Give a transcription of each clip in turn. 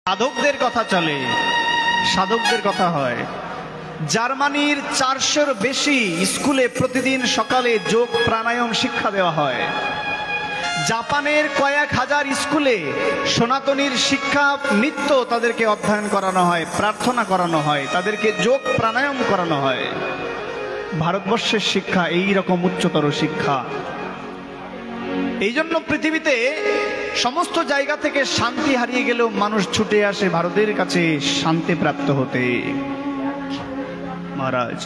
সাধকদের কথা চলে, সাধকদের কথা হয়। জার্মানির 400-র বেশি স্কুলে প্রতিদিন সকালে যোগ প্রাণায়াম শিক্ষা দেওয়া হয়। জাপানের কয়েক হাজার স্কুলে সনাতনীর শিক্ষা নিত্য তাদেরকে অধ্যয়ন করানো হয়, প্রার্থনা করানো হয়, তাদেরকে যোগ প্রাণায়াম করানো হয়। ভারতবর্ষের শিক্ষা এই রকম উচ্চতর শিক্ষা। এই জন্য পৃথিবীতে সমস্ত জায়গা থেকে শান্তি হারিয়ে গেলেও মানুষ ছুটে আসে ভারতের কাছে শান্তি প্রাপ্ত হতে। মহারাজ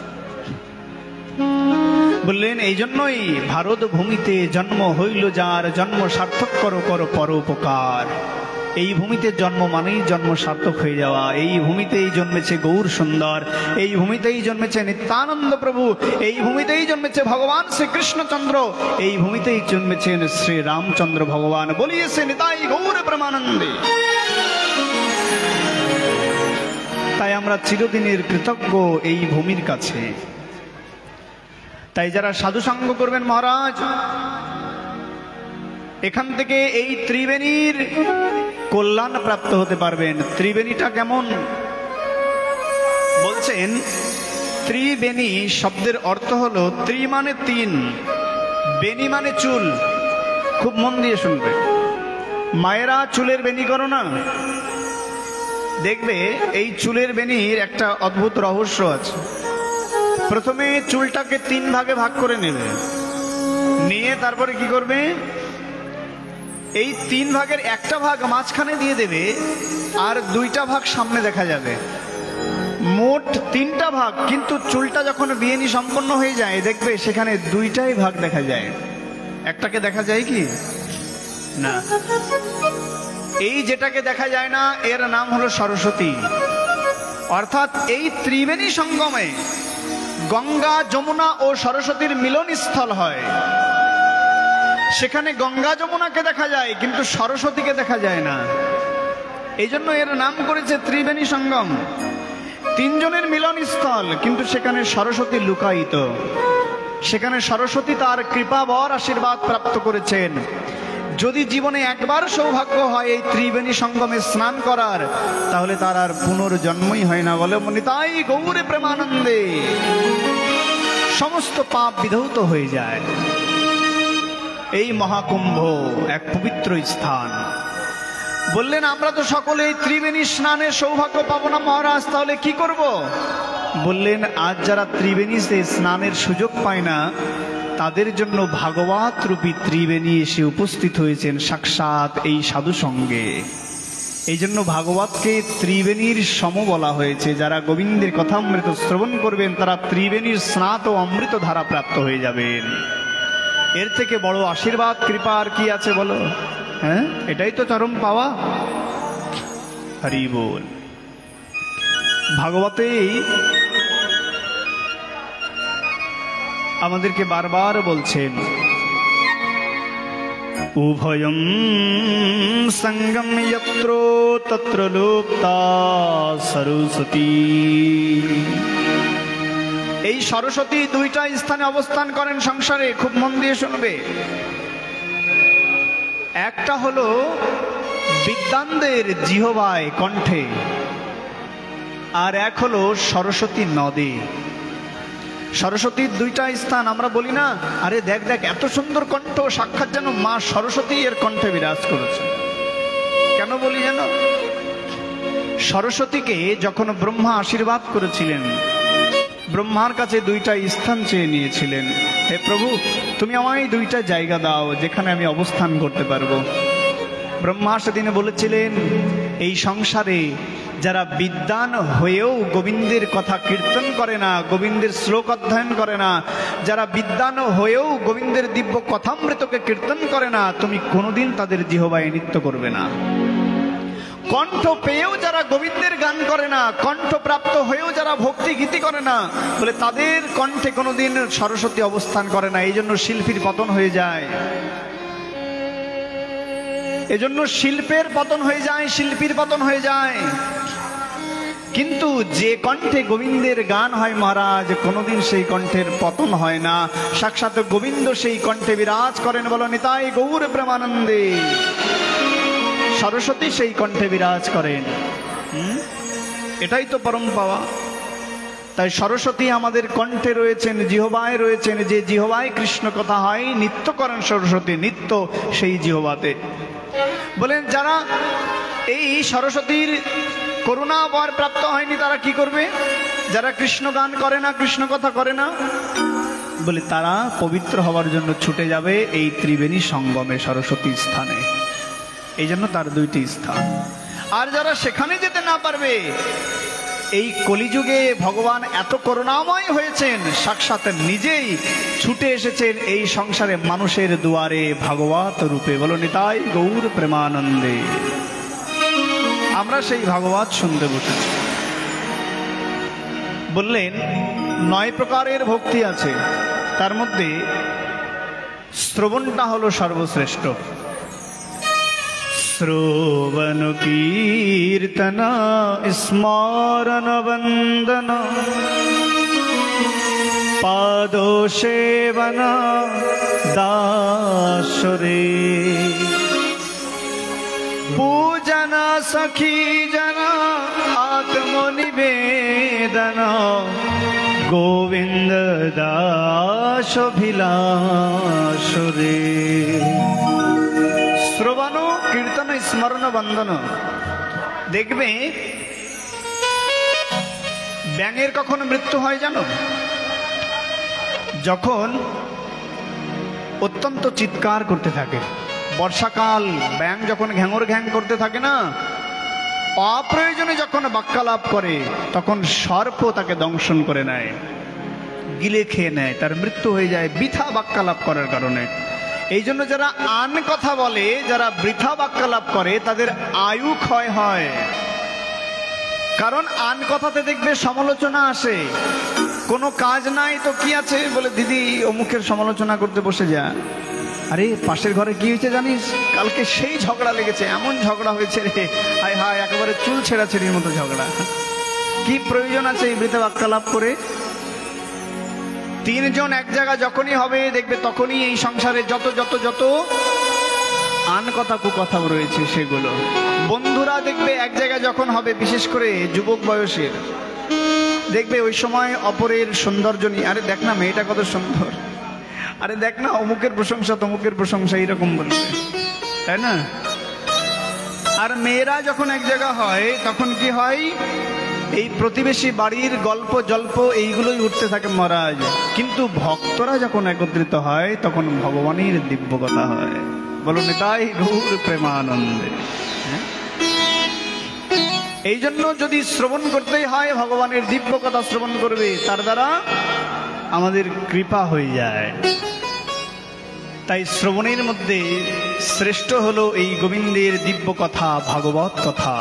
বললেন, এই জন্যই ভারত ভূমিতে জন্ম হইল যার, জন্ম সার্থক করো করো পরোপকার। এই ভূমিতে জন্ম মানেই জন্ম সার্থক হয়ে যাওয়া। এই ভূমিতেই জন্মেছে গৌর সুন্দর, এই ভূমিতেই জন্মেছে নিত্যানন্দ প্রভু, এই ভূমিতেই জন্মেছে ভগবান শ্রীকৃষ্ণচন্দ্র, এই ভূমিতেই জন্মেছেন শ্রী রামচন্দ্র ভগবান। বলিয়েছে নিতাই গৌর প্রেমানন্দে। তাই আমরা চিরদিনের কৃতজ্ঞ এই ভূমির কাছে। তাই যারা সাধু সঙ্গ করবেন মহারাজ, এখান থেকে এই ত্রিবেণীর কল্যাণ প্রাপ্ত হতে পারবেন। ত্রিবেণীটা কেমন বলছেন? ত্রিবেণী শব্দের অর্থ হলো, ত্রি মানে তিন, বেণী মানে চুল। খুব মন দিয়ে শুনবে। মায়েরা চুলের বেণী করো না? দেখবে এই চুলের বেণীর একটা অদ্ভুত রহস্য আছে। প্রথমে চুলটাকে 3 ভাগে ভাগ করে নেবে, নিয়ে তারপরে কি করবে? এই 3 ভাগের একটা ভাগ মাঝখানে দিয়ে দেবে, আর 2টা ভাগ সামনে দেখা যাবে। মোট 3টা ভাগ। কিন্তু চুলটা যখন বেণী সম্পন্ন হয়ে যায়, দেখবে সেখানে 2টাই ভাগ দেখা যায়, একটাকে দেখা যায় কি না। এই যেটাকে দেখা যায় না, এর নাম হলো সরস্বতী। অর্থাৎ এই ত্রিবেণী সঙ্গমে গঙ্গা, যমুনা ও সরস্বতীর মিলনস্থল হয়। সেখানে গঙ্গা যমুনাকে দেখা যায়, কিন্তু সরস্বতীকে দেখা যায় না। এই জন্য এর নাম করেছে ত্রিবেণী সঙ্গম। 3 জনের মিলনস্থল, কিন্তু সেখানে সরস্বতী লুকায়িত। সেখানে সরস্বতী তার কৃপাবর আশীর্বাদ প্রাপ্ত করেছেন। যদি জীবনে একবার সৌভাগ্য হয় এই ত্রিবেণী সঙ্গমে স্নান করার, তাহলে তার আর পুনর্জন্মই হয় না। বলে নিতাই গৌরে প্রেমানন্দে। সমস্ত পাপ বিধৌত হয়ে যায়। এই মহাকুম্ভ এক পবিত্র স্থান। বললেন, আমরা তো সকলে এই ত্রিবেণী স্নানের সৌভাগ্য পাবো না মহারাজ, তাহলে কি করব? বললেন, আজ যারা ত্রিবেণীতে স্নানের সুযোগ পায় না, তাদের জন্য ভাগবত রূপী ত্রিবেণী এসে উপস্থিত হয়েছেন সাক্ষাৎ এই সাধু সঙ্গে। এই জন্য ভাগবতকে ত্রিবেণীর সম বলা হয়েছে। যারা গোবিন্দের কথামৃত শ্রবণ করবেন, তারা ত্রিবেণীর স্নাত ও অমৃত ধারা প্রাপ্ত হয়ে যাবেন। এর থেকে বড় আশীর্বাদ কৃপা আর কি আছে বলো? হ্যাঁ, এটাই তো চরম পাওয়া। হরি বল। ভাগবতেই আমাদেরকে বারবার বলছেন, উভয়ম সঙ্গম যত্র তত্র লুপ্তা সরস্বতী। এই সরস্বতী 2টা স্থানে অবস্থান করেন সংসারে। খুব মন দিয়ে শুনবে। একটা হলো বিদ্বানদের জিহ্বায়, কণ্ঠে, আর এক হলো সরস্বতী নদে। সরস্বতীর 2টা স্থান। আমরা বলি না, আরে দেখ দেখ এত সুন্দর কণ্ঠ, সাক্ষাৎ যেন মা সরস্বতী এর কণ্ঠে বিরাজ করেছে। কেন বলি জানো? সরস্বতীকে যখন ব্রহ্মা আশীর্বাদ করেছিলেন, ব্রহ্মার কাছে 2টা স্থান চেয়ে নিয়েছিলেন। হে প্রভু, তুমি আমায় 2টা জায়গা দাও যেখানে আমি অবস্থান করতে পারবো। ব্রহ্মা সেদিনে বলেছিলেন, এই সংসারে যারা বিদ্বান হয়েও গোবিন্দের কথা কীর্তন করে না, গোবিন্দের শ্লোক অধ্যয়ন করে না, যারা বিদ্বান হয়েও গোবিন্দের দিব্য কথামৃতকে কীর্তন করে না, তুমি কোনোদিন তাদের জিহ্বায় নৃত্য করবে না। কণ্ঠ পেয়েও যারা গোবিন্দের গান করে না, কণ্ঠ প্রাপ্ত হয়েও যারা ভক্তি গীতি করে না, বলে তাদের কণ্ঠে কোনোদিন সরস্বতী অবস্থান করে না। এই জন্য শিল্পীর পতন হয়ে যায়। এজন্য শিল্পের পতন হয়ে যায়, শিল্পীর পতন হয়ে যায়। কিন্তু যে কণ্ঠে গোবিন্দের গান হয় মহারাজ, কোনোদিন সেই কণ্ঠের পতন হয় না। সাক্ষাৎ গোবিন্দ সেই কণ্ঠে বিরাজ করেন। বলো নিতাই গৌর প্রেমানন্দে। সরস্বতী সেই কণ্ঠে বিরাজ করেন। এটাই তো পরম পাওয়া। তাই সরস্বতী আমাদের কণ্ঠে রয়েছেন, জিহ্বায় রয়েছেন। যে জিহ্বায় কৃষ্ণ কথা হয়, নিত্য করেন সরস্বতী, নিত্য সেই জিহ্বাতে। বলেন যারা এই সরস্বতীর করুণা বর প্রাপ্ত হয়নি তারা কি করবে? যারা কৃষ্ণ গান করে না, কৃষ্ণ কথা করে না, বলে তারা পবিত্র হওয়ার জন্য ছুটে যাবে এই ত্রিবেণী সঙ্গমে, সরস্বতী স্থানে। এই জন্য তার দুইটি স্থান। আর যারা সেখানে যেতে না পারবে, এই কলিযুগে ভগবান এত করুণাময় হয়েছেন, সাক্ষাৎ নিজেই ছুটে এসেছেন এই সংসারে মানুষের দুয়ারে ভাগবত রূপে। বলো নিতাই গৌর প্রেমানন্দে। আমরা সেই ভাগবত শুনতে বসেছি। বললেন 9 প্রকারের ভক্তি আছে, তার মধ্যে শ্রবণটা হলো সর্বশ্রেষ্ঠ। শ্রবণ কীর্তন স্মরণ বন্দন পাদ সেবন দাসরে পূজন সখী জন আত্মনিবেদন গোবিন্দ দাসভিলাসরে। শ্রবণ কীর্তন স্মরণ বন্দন। দেখবে ব্যাঙের কখন মৃত্যু হয় জানো? যখন অত্যন্ত চিৎকার করতে থাকে। বর্ষাকাল ব্যাঙ যখন ঘ্যাঙর ঘ্যাং করতে থাকে না, অপ্রয়োজনে যখন বাক্যালাপ করে, তখন সর্প তাকে দংশন করে নেয়, গিলে খেয়ে নেয়, তার মৃত্যু হয়ে যায় বৃথা বাক্যালাপ করার কারণে। এই জন্য যারা আন কথা বলে, যারা বৃথা বাক্যালাপ করে, তাদের আয়ু ক্ষয় হয়। কারণ আন কথাতে দেখবে সমালোচনা আসে। কোনো কাজ নাই তো কি আছে, বলে দিদি অমুকের সমালোচনা করতে বসে যা। আরে পাশের ঘরে কি হয়েছে জানিস? কালকে সেই ঝগড়া লেগেছে, এমন ঝগড়া হয়েছে রে, হায় হায়, একেবারে চুল ছেঁড়াছেড়ির মতো ঝগড়া। কি প্রয়োজন আছে এই বৃথা বাক্যালাপ করে? 3 জন এক জায়গা যখনই হবে, দেখবে তখনই এই সংসারে যত যত যত আন কথা কুকথা রয়েছে সেগুলো। বন্ধুরা দেখবে এক জায়গায় যখন হবে, বিশেষ করে যুবক বয়সের, দেখবে ওই সময় অপরের সৌন্দর্য নিয়ে, আরে দেখ না মেয়েটা কত সুন্দর, আরে দেখ না অমুকের প্রশংসা তমুকের প্রশংসা, এইরকম বলবে, তাই না? আর মেয়েরা যখন এক জায়গা হয়, তখন কি হয়? এই প্রতিবেশী বাড়ির গল্প জল্প এইগুলোই উঠতে থাকে মহারাজ। কিন্তু ভক্তরা যখন একত্রিত হয়, তখন ভগবানের দিব্য কথা হয়। বলো নিতাই গৌর প্রেমানন্দে। এই জন্য যদি শ্রবণ করতেই হয়, ভগবানের দিব্য কথা শ্রবণ করবে, তার দ্বারা আমাদের কৃপা হয়ে যায়। তাই শ্রবণের মধ্যে শ্রেষ্ঠ হলো এই গোবিন্দের দিব্য কথা, ভাগবত কথা।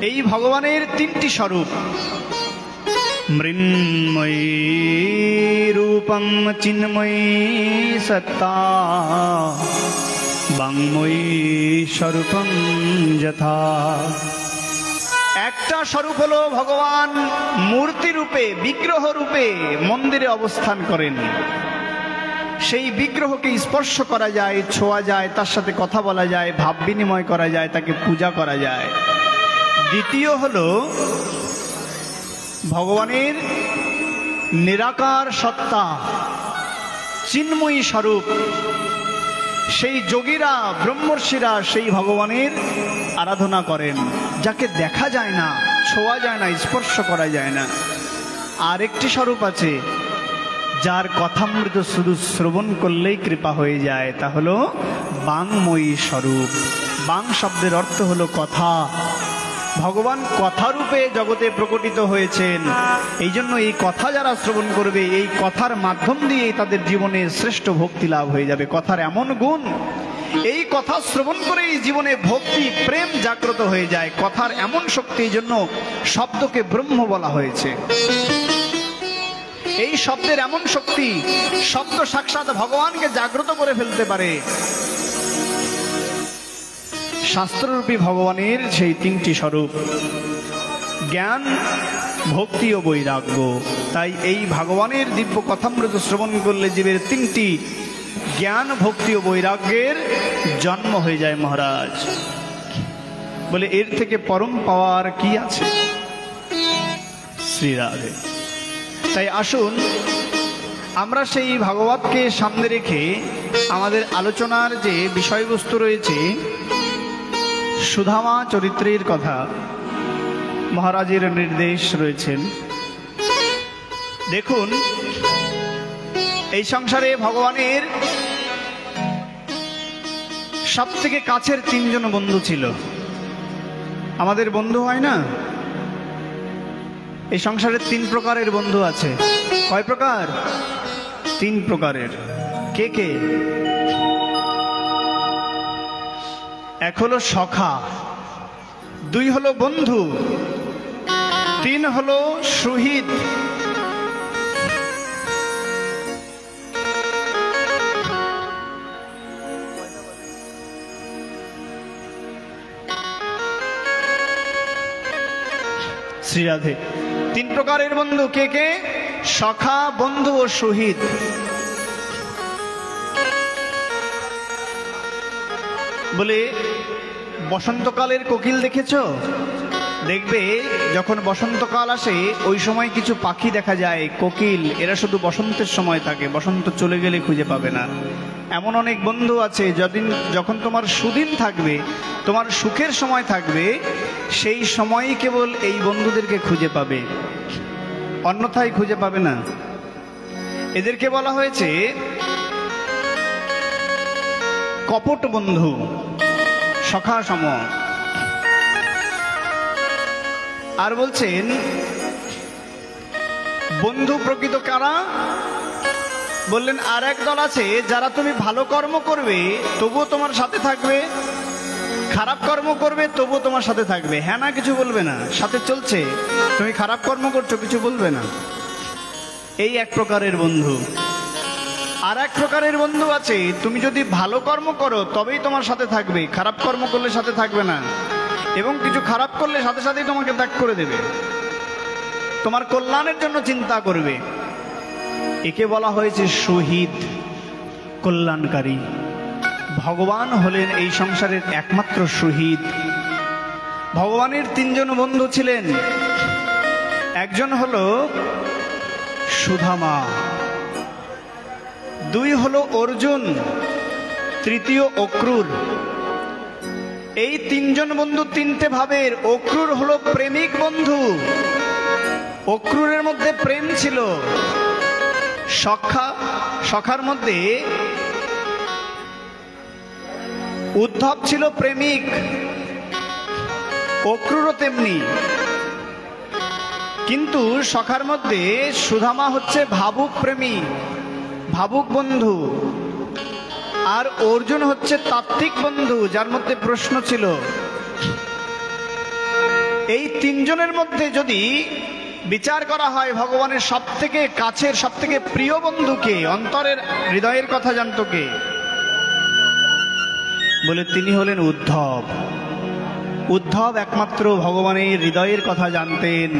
এই ভগবানের 3টি স্বরূপ, মৃন্ময়ী রূপম চিন্ময়ী সত্তা, বাংময়ী স্বরূপম যথা। একটা স্বরূপ হলো ভগবান মূর্তি রূপে, বিগ্রহ রূপে মন্দিরে অবস্থান করেন। সেই বিগ্রহকে স্পর্শ করা যায়, ছোঁয়া যায়, তার সাথে কথা বলা যায়, ভাব বিনিময় করা যায়, তাকে পূজা করা যায়। দ্বিতীয় হলো ভগবানের নিরাকার সত্তা, চিন্ময়ী স্বরূপ। সেই যোগীরা, ব্রহ্মর্ষিরা সেই ভগবানের আরাধনা করেন, যাকে দেখা যায় না, ছোঁয়া যায় না, স্পর্শ করা যায় না। আরেকটি স্বরূপ আছে, যার কথামৃত শুধু শ্রবণ করলেই কৃপা হয়ে যায়, তা হলো বাংময়ী স্বরূপ। বাং শব্দের অর্থ হলো কথা। ভগবান কথারূপে জগতে প্রকটিত হয়েছেন। এই জন্য এই কথা যারা শ্রবণ করবে, এই কথার মাধ্যম দিয়ে তাদের জীবনে শ্রেষ্ঠ ভক্তি লাভ হয়ে যাবে। কথার এমন গুণ, এই কথা শ্রবণ করে এই জীবনে ভক্তি প্রেম জাগ্রত হয়ে যায়। কথার এমন শক্তি, এই জন্য শব্দকে ব্রহ্ম বলা হয়েছে। এই শব্দের এমন শক্তি, শব্দ সাক্ষাৎ ভগবানকে জাগ্রত করে ফেলতে পারে। শাস্ত্ররূপী ভগবানের সেই 3টি স্বরূপ, জ্ঞান, ভক্তি ও বৈরাগ্য। তাই এই ভগবানের দিব্য কথামৃত শ্রবণ করলে জীবের 3টি জ্ঞান ভক্তি ও বৈরাগ্যের জন্ম হয়ে যায় মহারাজ। বলে এর থেকে পরম পাওয়ার কি আছে? শ্রী রাধে। তাই আসুন আমরা সেই ভাগবতকে সামনে রেখে আমাদের আলোচনার যে বিষয়বস্তু রয়েছে সুধামা চরিত্রের কথা মহারাজের নির্দেশ রয়েছেন। দেখুন, এই সংসারে ভগবানের সব থেকে কাছের তিনজন বন্ধু ছিল। আমাদের বন্ধু হয় না, এই সংসারে তিন প্রকারের বন্ধু আছে। কয় প্রকার? তিন প্রকারের। কে কে? এক হলো সখা, দুই হলো বন্ধু, তিন হলো সুহৃদ। শ্রী রাধে। তিন প্রকারের বন্ধু কে কে? সখা, বন্ধু ও সুহৃদ। বলে বসন্তকালের কোকিল দেখেছ? দেখবে যখন বসন্তকাল আসে ওই সময় কিছু পাখি দেখা যায়, কোকিল, এরা শুধু বসন্তের সময় থাকে, বসন্ত চলে গেলে খুঁজে পাবে না। এমন অনেক বন্ধু আছে যখন তোমার সুদিন থাকবে, তোমার সুখের সময় থাকবে, সেই সময়ই কেবল এই বন্ধুদেরকে খুঁজে পাবে, অন্যথায় খুঁজে পাবে না। এদেরকে বলা হয়েছে কপট বন্ধু, সখা সম। আর বলছেন বন্ধু প্রকৃত কারা? বললেন আর এক দল আছে যারা তুমি ভালো কর্ম করবে তবুও তোমার সাথে থাকবে, খারাপ কর্ম করবে তবুও তোমার সাথে থাকবে, হ্যাঁ না কিছু বলবে না, সাথে চলছে, তুমি খারাপ কর্ম করছো কিছু বলবে না। এই এক প্রকারের বন্ধু। আর এক প্রকারের বন্ধু আছে তুমি যদি ভালো কর্ম করো তবেই তোমার সাথে থাকবে, খারাপ কর্ম করলে সাথে থাকবে না, এবং কিছু খারাপ করলে সাথে সাথেই তোমাকে ত্যাগ করে দেবে, তোমার কল্যাণের জন্য চিন্তা করবে। একে বলা হয়েছে সুহৃদ, কল্যাণকারী। ভগবান হলেন এই সংসারের একমাত্র সুহৃদ। ভগবানের তিনজন বন্ধু ছিলেন। একজন হলো সুধামা, দুই হলো অর্জুন, তৃতীয় অক্রূর। এই তিনজন বন্ধু তিনটে ভাবের। অক্রূর হলো প্রেমিক বন্ধু, অক্রূরের মধ্যে প্রেম ছিল। সখার মধ্যে উদ্ধব ছিল প্রেমিক, অক্রূরও তেমনি। কিন্তু সখার মধ্যে সুধামা হচ্ছে ভাবুক প্রেমী, ভাবুক বন্ধু। আর অর্জুন হচ্ছে তাত্ত্বিক বন্ধু, যার মধ্যে প্রশ্ন ছিল। এই তিনজনের মধ্যে যদি বিচার করা হয় ভগবানের সব থেকে কাছের, সব থেকে প্রিয় বন্ধুকে, অন্তরের হৃদয়ের কথা জানতো কে? বলে তিনি হলেন উদ্ধব। উদ্ধব একমাত্র ভগবানের হৃদয়ের কথা জানতেন।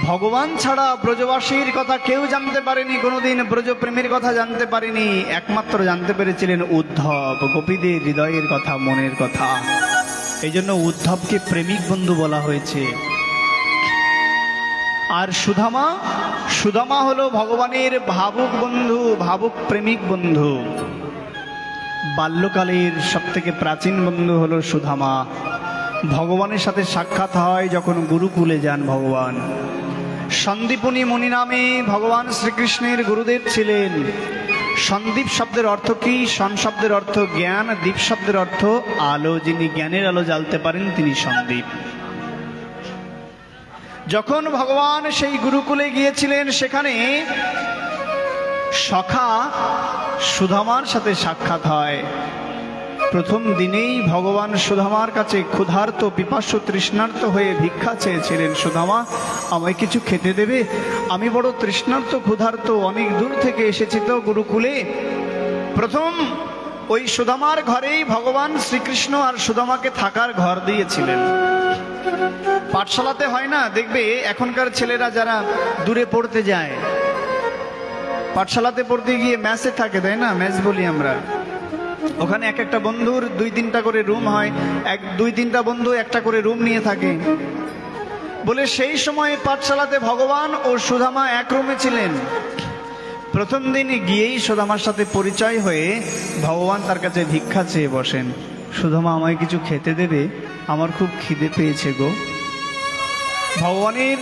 ভগবান ছাড়া ব্রজবাসীর কথা কেউ জানতে পারেনি, কোনোদিন ব্রজপ্রেমের কথা জানতে পারেনি। একমাত্র জানতে পেরেছিলেন উদ্ধব, গোপীদের হৃদয়ের কথা, মনের কথা। এই জন্য উদ্ধবকে প্রেমিক বন্ধু বলা হয়েছে। আর সুধামা হলো ভগবানের ভাবুক বন্ধু, ভাবুক প্রেমিক বন্ধু। বাল্যকালের সব থেকে প্রাচীন বন্ধু হলো সুধামা। ভগবানের সাথে সাক্ষাৎ হয় যখন গুরুকুলে যান ভগবান। সন্দীপনী মুনি নামে ভগবান শ্রীকৃষ্ণের গুরুদেব ছিলেন। সন্দীপ শব্দের অর্থ কি? সন শব্দের অর্থ জ্ঞান, দীপ শব্দের অর্থ আলো। যিনি জ্ঞানের আলো জ্বালতে পারেন তিনি সন্দীপ। যখন ভগবান সেই গুরুকুলে গিয়েছিলেন, সেখানে সখা সুধামার সাথে সাক্ষাৎ হয়। প্রথম দিনেই ভগবান সুধামার কাছে ক্ষুধার্ত, পিপাসু, তৃষ্ণার্ত হয়ে ভিক্ষা চেয়েছিলেন। সুধামা, আমায় কিছু খেতে দেবে? আমি বড় তৃষ্ণার্ত, ক্ষুধার্ত, অনেক দূর থেকে এসেছি তো গুরুকুলে। প্রথম ওই সুধামার ঘরেই ভগবান শ্রীকৃষ্ণ আর সুধামাকে থাকার ঘর দিয়েছিলেন। পাঠশালাতে হয় না, দেখবে এখনকার ছেলেরা যারা দূরে পড়তে যায়, পাঠশালাতে পড়তে গিয়ে ম্যাচে থাকে, তাই না? ম্যাচ বলি আমরা। ওখানে এক একটা বন্ধুর 2-3টা করে রুম হয়, 2-3টা বন্ধু একটা করে রুম নিয়ে থাকে। বলে সেই সময় পাঠশালাতে ভগবান ও সুদামা এক রুমে ছিলেন। প্রথম দিন গিয়েই সুদামার সাথে পরিচয় হয়ে ভগবান তার কাছে ভিক্ষা চেয়ে বসেন। সুদামা, আমায় কিছু খেতে দেবে, আমার খুব খিদে পেয়েছে গো। ভগবানের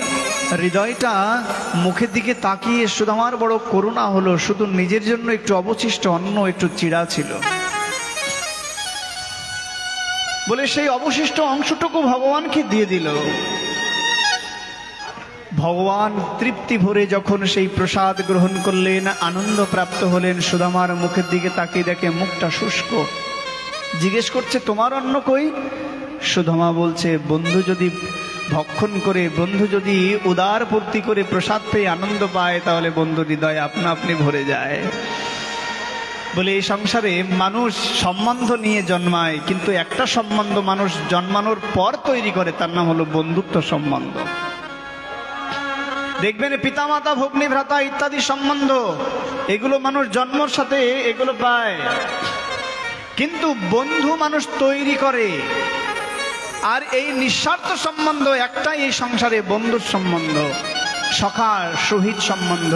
হৃদয়টা মুখের দিকে তাকিয়ে সুদামার বড় করুণা হলো, শুধু নিজের জন্য একটু অবশিষ্ট অন্ন একটু চিড়া ছিল বলে সেই অবশিষ্ট অংশটুকু ভগবানকে দিয়ে দিল। ভগবান তৃপ্তি ভরে যখন সেই প্রসাদ গ্রহণ করলেন, আনন্দ প্রাপ্ত হলেন, সুদামার মুখের দিকে তাকিয়ে দেখে মুখটা শুষ্ক। জিজ্ঞেস করছে, তোমার অন্ন কই? সুদামা বলছে, বন্ধু যদি ভক্ষণ করে, বন্ধু যদি উদার পূর্তি করে প্রসাদ পেয়ে আনন্দ পায়, তাহলে বন্ধুর হৃদয় আপনা আপনি ভরে যায়। বলে এই সংসারে মানুষ সম্বন্ধ নিয়ে জন্মায়, কিন্তু একটা সম্বন্ধ মানুষ জন্মানোর পর তৈরি করে, তার নাম হলো বন্ধুত্ব সম্বন্ধ। দেখবেন পিতামাতা, ভগ্নী, ভ্রাতা ইত্যাদি সম্বন্ধ, এগুলো মানুষ জন্মর সাথে এগুলো পায়, কিন্তু বন্ধু মানুষ তৈরি করে। আর এই নিঃস্বার্থ সম্বন্ধ একটাই এই সংসারে, বন্ধুর সম্বন্ধ, সখার সহিত সম্বন্ধ।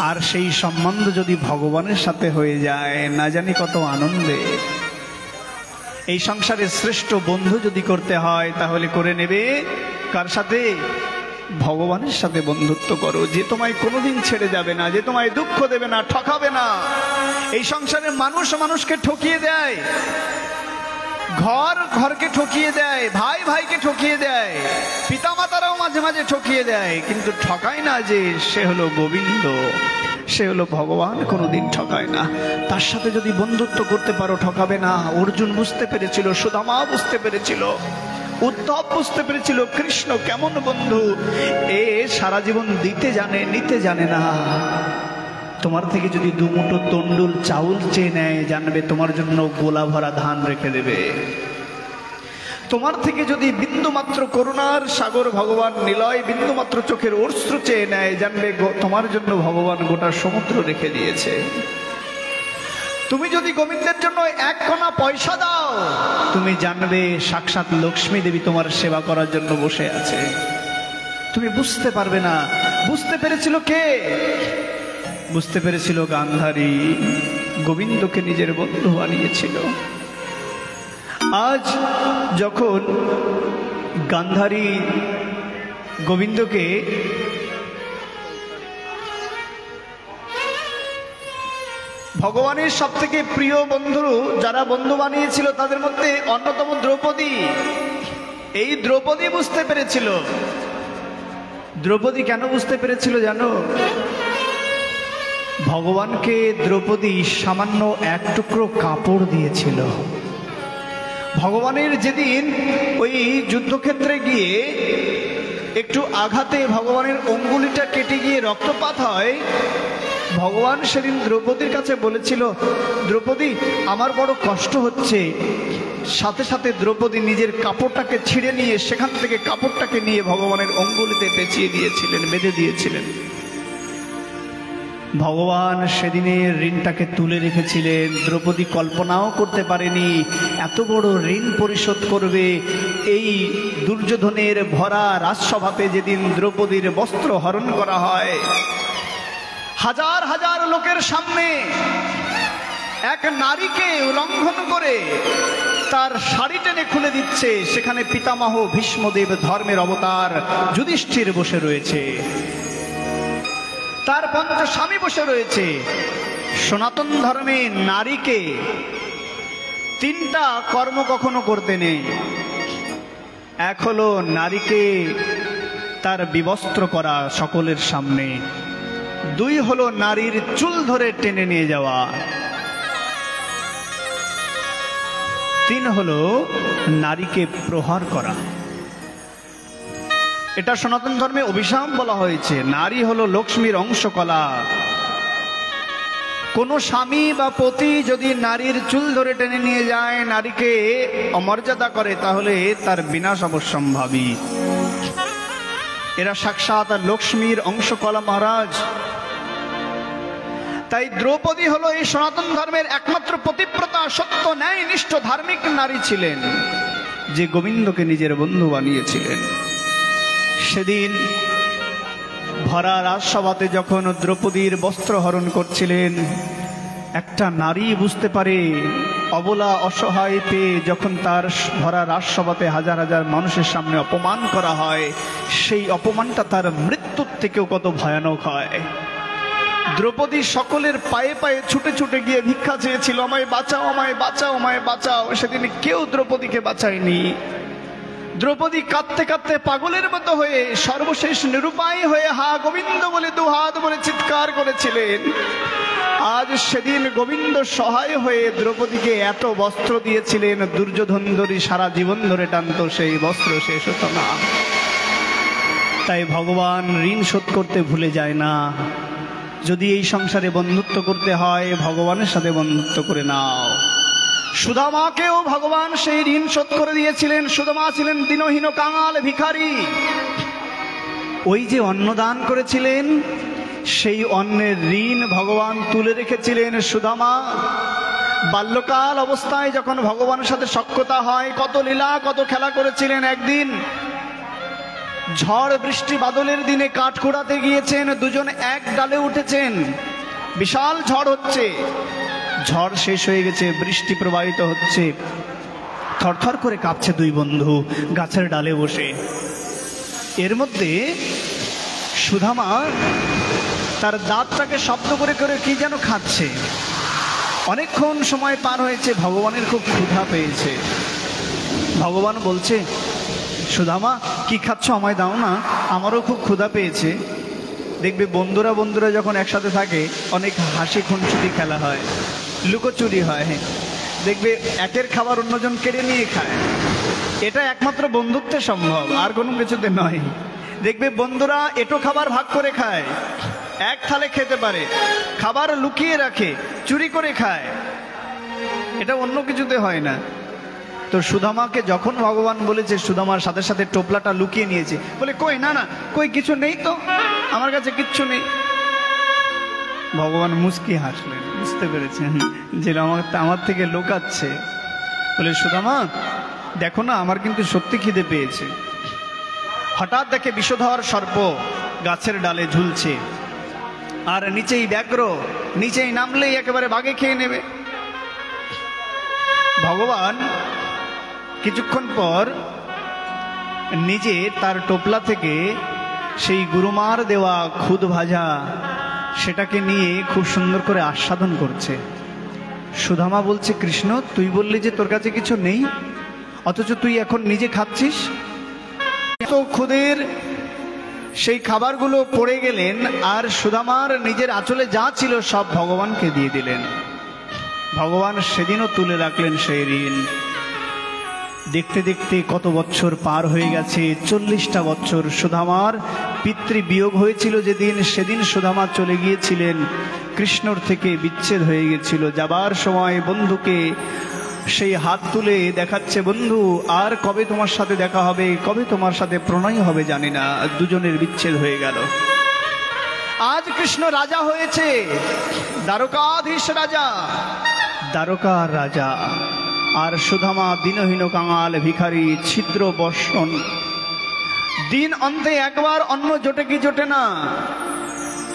আর সেই সম্বন্ধ যদি ভগবানের সাথে হয়ে যায়, না জানি কত আনন্দে। এই সংসারে শ্রেষ্ঠ বন্ধু যদি করতে হয়, তাহলে করে নেবে কার সাথে? ভগবানের সাথে বন্ধুত্ব করো, যে তোমায় কোনোদিন ছেড়ে যাবে না, যে তোমায় দুঃখ দেবে না, ঠকাবে না। এই সংসারে মানুষ মানুষকে ঠকিয়ে দেয়, ঘর ঘরকে ঠকিয়ে দেয়, ভাই ভাইকে ঠকিয়ে দেয়, পিতামাতারাও মাঝে মাঝে ঠকিয়ে দেয়, কিন্তু ঠকায় না যে সে হলো গোবিন্দ, সে হলো ভগবান, কোনোদিন ঠকায় না। তার সাথে যদি বন্ধুত্ব করতে পারো, ঠকাবে না। অর্জুন বুঝতে পেরেছিল, সুদামা বুঝতে পেরেছিল, উদ্ধব বুঝতে পেরেছিল কৃষ্ণ কেমন বন্ধু। এ সারা জীবন দিতে জানে, নিতে জানে না। তোমার থেকে যদি 2 মুঠো তন্ডুল চাউল চেয়ে নেয়, জানবে তোমার জন্য গোলা ভরা ধান রেখে দেবে। তোমার থেকে যদি বিন্দু মাত্র করুণার সাগর ভগবান নিলয় বিন্দু মাত্র চোখের অশ্রু চেয়ে নেয়, জানবে তোমার জন্য ভগবান গোটা সমুদ্র রেখে দিয়েছে। তুমি যদি গোবিন্দের জন্য 1 কণা পয়সা দাও, তুমি জানবে সাক্ষাৎ লক্ষ্মী দেবী তোমার সেবা করার জন্য বসে আছে। তুমি বুঝতে পারবে না। বুঝতে পেরেছিল কে? বুঝতে পেরেছিল গান্ধারী, গোবিন্দকে নিজের বন্ধু বানিয়েছিল। আজ যখন গান্ধারী গোবিন্দকে ভগবানের সব থেকে প্রিয় বন্ধু যারা বন্ধু বানিয়েছিল, তাদের মধ্যে অন্যতম দ্রৌপদী। এই দ্রৌপদী বুঝতে পেরেছিল। দ্রৌপদী কেন বুঝতে পেরেছিল জানো? ভগবানকে দ্রৌপদী সামান্য 1 টুকরো কাপড় দিয়েছিল। ভগবানের যেদিন ওই যুদ্ধক্ষেত্রে গিয়ে একটু আঘাতে ভগবানের অঙ্গুলিটা কেটে গিয়ে রক্তপাত হয়, ভগবান সেদিন দ্রৌপদীর কাছে বলেছিল, দ্রৌপদী আমার বড় কষ্ট হচ্ছে। সাথে সাথে দ্রৌপদী নিজের কাপড়টাকে ছিঁড়ে নিয়ে সেখান থেকে কাপড়টাকে নিয়ে ভগবানের অঙ্গুলিতে পেঁচিয়ে দিয়েছিলেন, বেঁধে দিয়েছিলেন। ভগবান সেদিনের ঋণটাকে তুলে রেখেছিলেন। দ্রৌপদী কল্পনাও করতে পারেনি এত বড় ঋণ পরিশোধ করবে। এই দুর্যোধনের ভরা রাজসভাতে যেদিন দ্রৌপদীর বস্ত্র হরণ করা হয়, হাজার হাজার লোকের সামনে এক নারীকে লঙ্ঘন করে তার শাড়ি টেনে খুলে দিচ্ছে, সেখানে পিতামহ ভীষ্মদেব ধর্মের অবতার যুধিষ্ঠির বসে রয়েছে, তার পঞ্চস্বামী বসে রয়েছে। সনাতন ধর্মে নারীকে 3টা কর্ম কখনো করতে নেই। এক হলো নারীকে তার বিবস্ত্র করা সকলের সামনে, 2 হলো নারীর চুল ধরে টেনে নিয়ে যাওয়া, 3 হলো নারীকে প্রহার করা। এটা সনাতন ধর্মে অভিশাপ বলা হয়েছে। নারী হলো লক্ষ্মীর অংশকলা। কোন স্বামী বা পতি যদি নারীর চুল ধরে টেনে নিয়ে যায়, নারীকে অমর্যাদা করে, তাহলে তার বিনাশ অবশ্যম্ভাবী। এরা সাক্ষাৎ লক্ষ্মীর অংশকলা মহারাজ। তাই দ্রৌপদী হলো এই সনাতন ধর্মের একমাত্র পতিব্রতা, সত্য ন্যায় নিষ্ঠ ধার্মিক নারী ছিলেন, যে গোবিন্দকে নিজের বন্ধু বানিয়েছিলেন। সেদিন ভরা রাজসভাতে যখন দ্রৌপদীর বস্ত্র হরণ করছিলেন, একটা নারী বুঝতে পারে অবলা অসহায় পেয়ে যখন তার ভরা রাজসভাতে হাজার হাজার মানুষের সামনে অপমান করা হয়, সেই অপমানটা তার মৃত্যুর থেকেও কত ভয়ানক হয়। দ্রৌপদী সকলের পায়ে পায়ে ছুটে ছুটে গিয়ে ভিক্ষা চেয়েছিল, আমায় বাঁচাও, আমায় বাঁচাও, আমায় বাঁচাও। সেদিন কেউ দ্রৌপদীকে বাঁচায়নি। দ্রৌপদী কাঁদতে কাঁদতে পাগলের মতো হয়ে সর্বশেষ নিরুপায় হয়ে হা গোবিন্দ বলে দুহাত বলে চিৎকার করেছিলেন। আজ সেদিন গোবিন্দ সহায় হয়ে দ্রৌপদীকে এত বস্ত্র দিয়েছিলেন, দুর্যোধন ধরি সারা জীবন ধরে টানত, সেই বস্ত্র শেষ হতো না। তাই ভগবান ঋণ শোধ করতে ভুলে যায় না। যদি এই সংসারে বন্ধুত্ব করতে হয়, ভগবানের সাথে বন্ধুত্ব করে নাও। সুদামাকেও ভগবান সেই ঋণ শোধ করে দিয়েছিলেন। সুদামা ছিলেন দীনহীন কাঙাল ভিখারি। ওই যে অন্নদান করেছিলেন, সেই অন্নের ঋণ ভগবান তুলে রেখেছিলেন। সুদামা বাল্যকাল অবস্থায় যখন ভগবানের সাথে সখ্যতা হয়, কত লীলা কত খেলা করেছিলেন। একদিন ঝড় বৃষ্টি বাদলের দিনে কাঠ কুড়াতে গিয়েছেন, দুজন এক ডালে উঠেছেন, বিশাল ঝড় হচ্ছে, ঝড় শেষ হয়ে গেছে, বৃষ্টি প্রবাহিত হচ্ছে, থরথর করে কাঁপছে দুই বন্ধু গাছের ডালে বসে। এর মধ্যে সুদামা তার দাঁতটাকে শব্দ করে করে কি যেন খাচ্ছে। অনেকক্ষণ সময় পার হয়েছে, ভগবানের খুব ক্ষুধা পেয়েছে। ভগবান বলছে, সুদামা কি খাচ্ছ, আমায় দাও না, আমারও খুব ক্ষুধা পেয়েছে। দেখবে বন্ধুরা বন্ধুরা যখন একসাথে থাকে, অনেক হাসি খুনসুটি খেলা হয়, লুকোচুরি হয়। দেখবে একের খাবার অন্যজন কেড়ে নিয়ে খায়। এটা একমাত্র বন্ধুত্বে সম্ভব, আর কোনো কিছুতে নয়। দেখবে বন্ধুরা এটো খাবার ভাগ করে খায়, এক থালে খেতে পারে, খাবার লুকিয়ে রাখে, চুরি করে খায়, এটা অন্য কিছুতে হয় না। তো সুদামাকে যখন ভগবান বলেছে, সুদামার সাথে সাথে টোপলাটা লুকিয়ে নিয়েছে, বলে কই না না, কই কিছু নেই তো, আমার কাছে কিচ্ছু নেই। ভগবান মুচকি হাসলেন, বুঝতে পেরেছেন যে আমার থেকে লুকাচ্ছে। বলে সুদামা দেখো না, আমার কিন্তু সত্যি খিদে পেয়েছে। হঠাৎ দেখে বিষধর সর্প গাছের ডালে ঝুলছে, আর নিচেই ব্যাঘ্র, নিচেই নামলেই একেবারে বাগে খেয়ে নেবে। ভগবান কিছুক্ষণ পর নিজে তার টোপলা থেকে সেই গুরুমার দেওয়া খুদ ভাজা সেটাকে নিয়ে খুব সুন্দর করে আস্বাদন করছে। সুদামা বলছে, কৃষ্ণ তুই বললি যে তোর কাছে কিছু নেই, অথচ তুই এখন নিজে খাচ্ছিস। তো খুদের সেই খাবারগুলো পড়ে গেলেন, আর সুদামার নিজের আঁচলে যা ছিল সব ভগবানকে দিয়ে দিলেন। ভগবান সেদিনও তুলে রাখলেন সেই ঋণ। দেখতে দেখতে কত বছর পার হয়ে গেছে, 40টা বছর। সুদামার পিতৃবিয়োগ হয়েছিল যেদিন, সেদিন সুদামা চলে গিয়েছিলেন, কৃষ্ণর থেকে বিচ্ছেদ হয়ে গেছিল। যাবার সময় বন্ধুকে সেই হাত তুলে দেখাচ্ছে, বন্ধু আর কবে তোমার সাথে দেখা হবে, কবে তোমার সাথে প্রণয় হবে জানি না। দুজনের বিচ্ছেদ হয়ে গেল। আজ কৃষ্ণ রাজা হয়েছে, দ্বারকাধীশ রাজা, দ্বারকার রাজা, আর সুদামা দিনহীন কাঙাল ভিখারি, ছিদ্র বর্ষণ। দিন অন্তে একবার অন্ন জোটে কি জোটে না,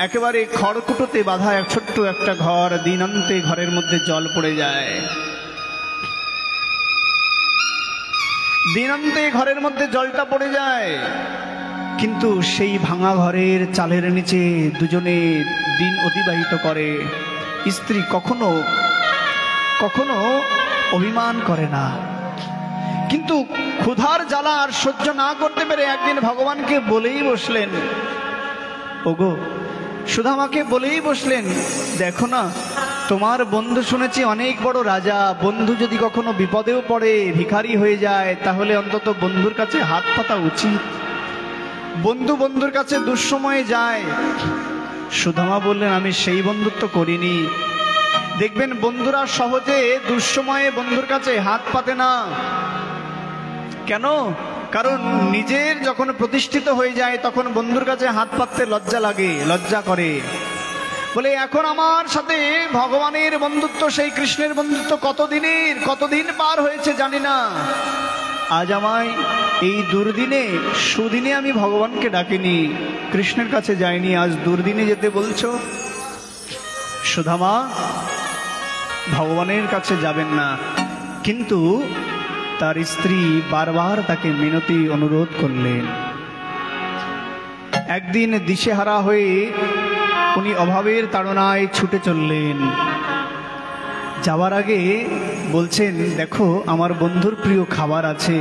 একেবারে খড়কুটোতে বাঁধা ছোট্ট একটা ঘর, দিন অন্তে ঘরের মধ্যে জল পড়ে যায়। দিন অন্তে ঘরের মধ্যে জলটা পড়ে যায়, কিন্তু সেই ভাঙা ঘরের চালের নিচে দুজনে দিন অতিবাহিত করে। স্ত্রী কখনো কখনো অভিমান করে না, কিন্তু ক্ষুধার জ্বালা আর সহ্য না করতে পেরে একদিন ভগবানকে বলেই বসলেন, ওগো সুদামাকে বলেই বসলেন, দেখো না তোমার বন্ধু শুনেছি অনেক বড় রাজা, বন্ধু যদি কখনো বিপদেও পড়ে, ভিখারি হয়ে যায়, তাহলে অন্তত বন্ধুর কাছে হাত পাতা উচিত। বন্ধু বন্ধুর কাছে দুঃসময়ে যায়। সুদামা বললেন, আমি সেই বন্ধুত্ব করিনি। দেখবেন বন্ধুরা সহজে দুঃসময়ে বন্ধুর কাছে হাত পাতে না। কেন? কারণ নিজের যখন প্রতিষ্ঠিত হয়ে যায় তখন বন্ধুর কাছে হাত পাততে লজ্জা লাগে, লজ্জা করে। বলে এখন আমার সাথে ভগবানের বন্ধুত্ব, সেই কৃষ্ণের বন্ধুত্ব কতদিন পার হয়েছে জানি না। আজ আমায় এই দুর্দিনে, সুদিনে আমি ভগবানকে ডাকিনি, কৃষ্ণের কাছে যাইনি, আজ দুর্দিনে যেতে বলছো। সুধামা ভগবানের কাছে যাবেন না, কিন্তু তার স্ত্রী বারবার তাকে মিনতি অনুরোধ করলেন। একদিন দিশেহারা হয়ে উনি অভাবের তাড়নায় ছুটে চললেন। যাওয়ার আগে বলছেন, দেখো আমার বন্ধুর প্রিয় খাবার আছে,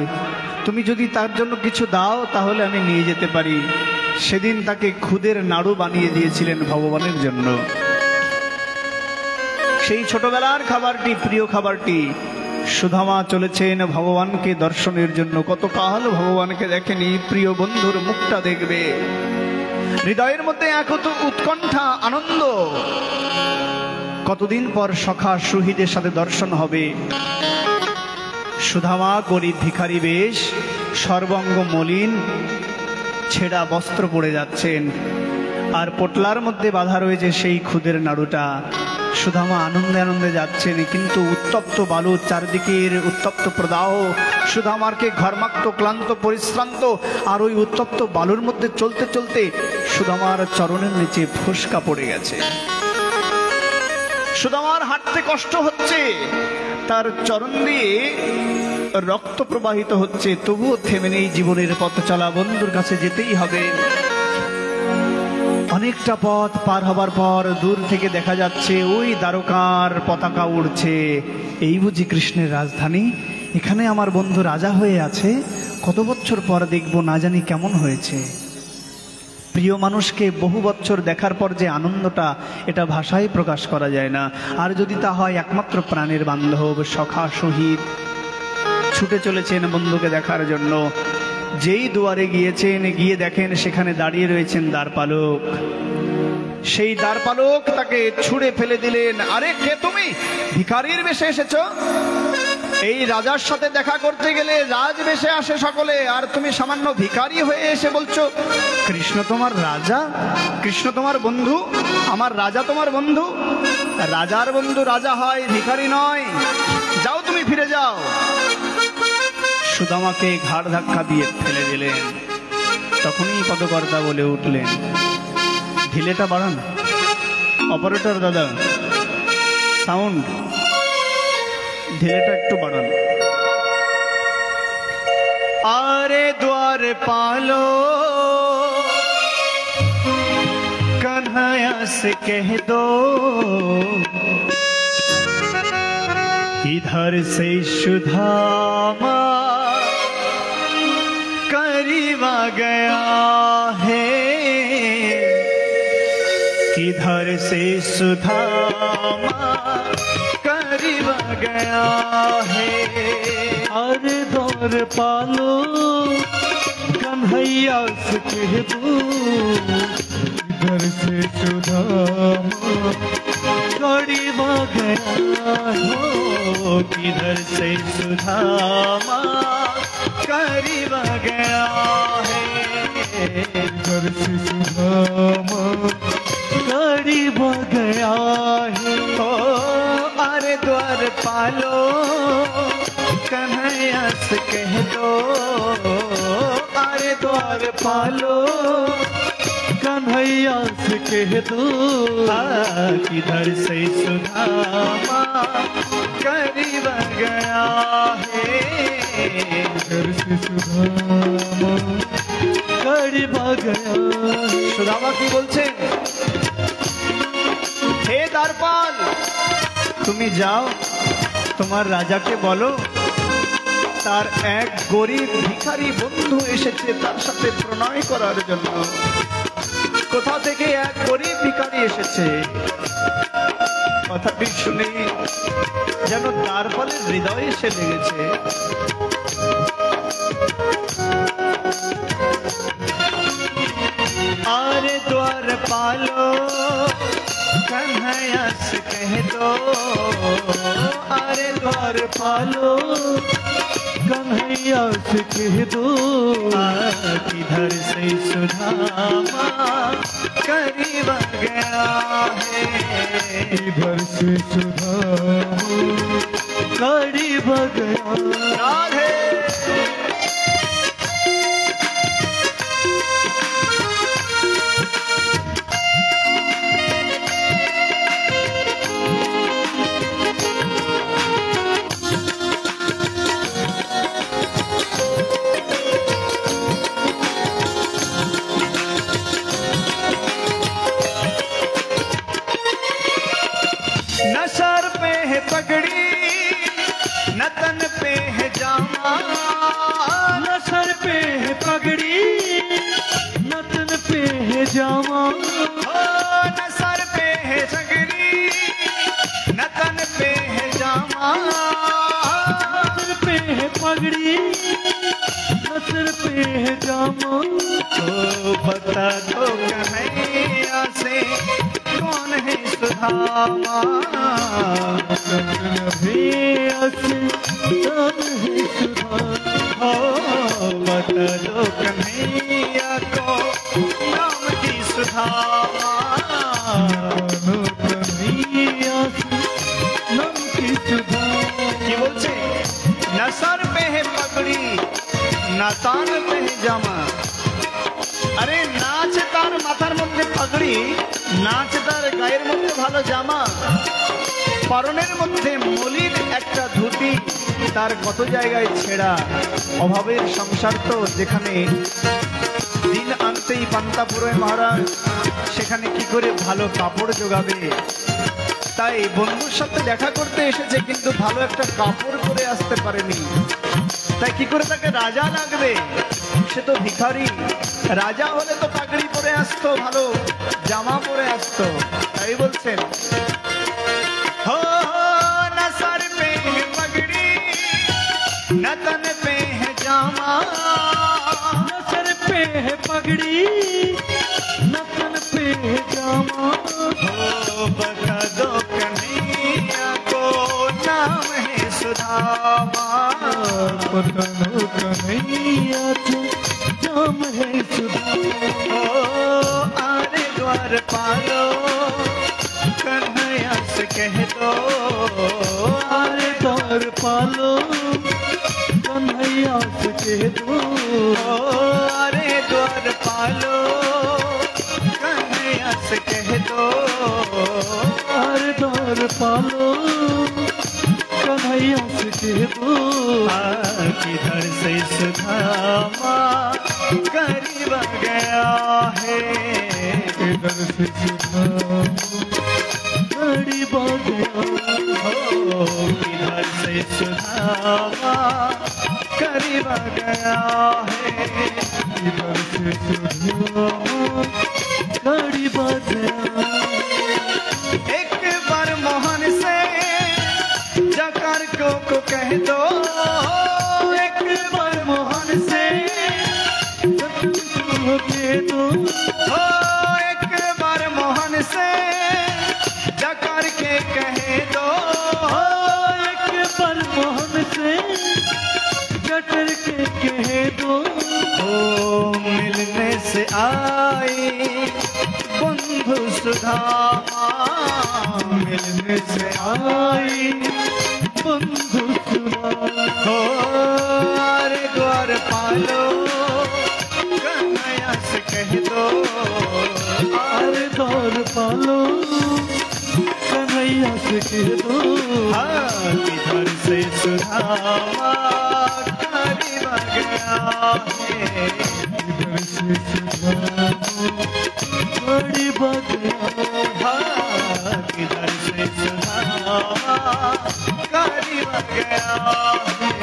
তুমি যদি তার জন্য কিছু দাও তাহলে আমি নিয়ে যেতে পারি। সেদিন তাকে খুদের নাড়ু বানিয়ে দিয়েছিলেন ভগবানের জন্য। সেই ছোটবেলার খাবারটি, প্রিয় খাবারটি। সুধামা চলেছেন ভগবানকে দর্শনের জন্য। কতকাল ভগবানকে দেখেনি, প্রিয় বন্ধুর মুখটা দেখবে। হৃদয়ের মধ্যে এক উৎকণ্ঠা, আনন্দ। কতদিন পর সখা সুহৃদের সাথে দর্শন হবে। সুধামা গরিব ভিখারি বেশ, সর্বাঙ্গ মলিন, ছেঁড়া বস্ত্র পরে যাচ্ছেন, আর পোটলার মধ্যে বাঁধা রয়েছে সেই খুদের নাড়ুটা। সুধামা আনন্দে আনন্দে যাচ্ছেন, কিন্তু উত্তপ্ত বালু, চারদিকের উত্তপ্ত প্রদাহ সুধামারকে ঘর্মাক্ত, ক্লান্ত, পরিশ্রান্ত। আর ওই উত্তপ্ত বালুর মধ্যে চলতে চলতে সুধামার চরণের নিচে ফোসকা পড়ে গেছে। সুধামার হাঁটতে কষ্ট হচ্ছে, তার চরণ দিয়ে রক্ত প্রবাহিত হচ্ছে, তবুও থেমে নেই জীবনের পথ চলা। বন্ধুর কাছে যেতেই হবে। অনেকটা পথ পার হবার পর দূর থেকে দেখা যাচ্ছে ওই দ্বারকার পতাকা উড়ছে। এই বুঝি কৃষ্ণের রাজধানী, এখানে আমার বন্ধু রাজা হয়ে আছে। কত বছর পর দেখব, না জানি কেমন হয়েছে। প্রিয় মানুষকে বহু বছর দেখার পর যে আনন্দটা, এটা ভাষায় প্রকাশ করা যায় না। আর যদি তা হয় একমাত্র প্রাণের বান্ধব সখা শহীদ ছুটে চলেছেন বন্ধুকে দেখার জন্য। যেই দুয়ারে গিয়েছেন, গিয়ে দেখেন সেখানে দাঁড়িয়ে রয়েছেন দ্বারপালক। সেই দ্বারপালক তাকে ছুঁড়ে ফেলে দিলেন। আরে কে তুমি? ভিখারির বেশে এসেছ? এই রাজার সাথে দেখা করতে গেলে রাজবেশে আসে সকলে, আর তুমি সামান্য ভিখারি হয়ে এসে বলছো কৃষ্ণ তোমার রাজা, কৃষ্ণ তোমার বন্ধু, আমার রাজা তোমার বন্ধু। রাজার বন্ধু রাজা হয়, ভিখারি নয়। যাও, তুমি ফিরে যাও। সুদামাকে ঘাড় ধাক্কা দিয়ে ফেলে দিলেন। তখনই পদকর্তা বলে উঠলেন, ঢিলেটা বাড়ান। অপারেটর দাদা, সাউন্ড, ঢিলেটা একটু বাড়ান। আরে দ্বার পালো कन्हैया से कह दो इधर से सुधामा करीब आ गया है, इधर से सुधामा करीब आ गया है। अरे द्वार पालो कन्हैया से कह दो इधर से सुधामा करीब आ गया हो, इधर से सुधामा करीब आ गया है, इधर से सुधामा करीब आ गया है। ओ अरे द्वार पालो कन्हैया से कह दो, अरे द्वार पालो कन्हैया से कह दो इधर से सुधामा करीब आ गया है, इधर से सुधामा करीब आ गया। सुदामा की बोलছে, হে দ্বারপাল, তুমি যাও তোমার রাজাকে বলো তার এক গরিব ভিখারি বন্ধু এসেছে তার সাথে প্রণয় করার জন্য। কোথা থেকে এক গরিব ভিখারি এসেছে। কথাটি শুনে যেন দ্বারপালের হৃদয়ে এসে লেগেছে। अरे द्वार पालो कन्हैया से कह दो, अरे द्वार पालो कन्हैया से कह दो किधर से सुधामा करीब गया है। इधर से सुधामा करीब गया। राधे न सर पे है पगड़ी न तन पे है जामा, न सर पे है पगड़ी न तन पे है जामा। न सर पे है पगड़ी न तन पे है जामा। सर पे है पगड़ी न सर पे है जामा। तो बता दो कन्हैया से कौन है सुधामा। कन्हैया से कौन है सुधामा। हो बता दो कन्हैया को नाम की सुधामा। कन्हैया से नाम की सुधामा। কি বলছে না সর पे है पगड़ी না তান पे है জামা। আরে নাচ তার মাথার মধ্যে পাগড়ি, নাচ তার গায়ের মধ্যে ভালো জামা, পরনের মধ্যে মলিন একটা ধুতি, তার কত জায়গায় ছেঁড়া। অভাবের সংসার তো, যেখানে দিন আনতেই পান্তা পুরোয় মহারাজ, সেখানে কি করে ভালো কাপড় জোগাবে। তাই বন্ধুর সাথে দেখা করতে এসেছে কিন্তু ভালো একটা কাপড় পরে আসতে পারেনি। তাই কি করে তাকে রাজা লাগবে, সে তো ভিখারি। রাজা হলে তো পাগড়ি পরে আসতো, ভালো জামা পরে আসতো। তাই বলছেন हो न सर पे है पगड़ी न तन पे है जामा। न सर पे है पगड़ी न तन पे है जामा। हो बता दो कन्हैया को नाम है सुधामा। बता दो कन्हैया को नाम है सुधामा। हो आरे द्वार पालो कन्हैया से कह दो। आरे द्वार पालो कन्हैया से कह दो। आरे द्वार पालो कन्हैया से कह दो। आरे द्वार पालो कन्हैया से कह दो। किधर से सुधामा करीब गया है। किधर से सुधामा करीब गया। हो किधर से सुधामा करीब गया है। किधर से सुधामा करीब गया। एक बार मोहन से जाकर को कह दो। एक बार मोहन से कह दो। हो एक बार मोहन से जाकर के कह दो। एक बार मोहन से जटर के कह दो। ओ मिलने से आई बंधु सुधामा। मिलने से आई बंधु सुधामा। हो आरे द्वार पालो कन्हैया से कह दो। आरे द्वार पालो कन्हैया से कह दो। हाँ किधर से सुधामा करीब गया है। किधर से सुधामा करीब गया। हाँ किधर से सुधामा करीब गया है।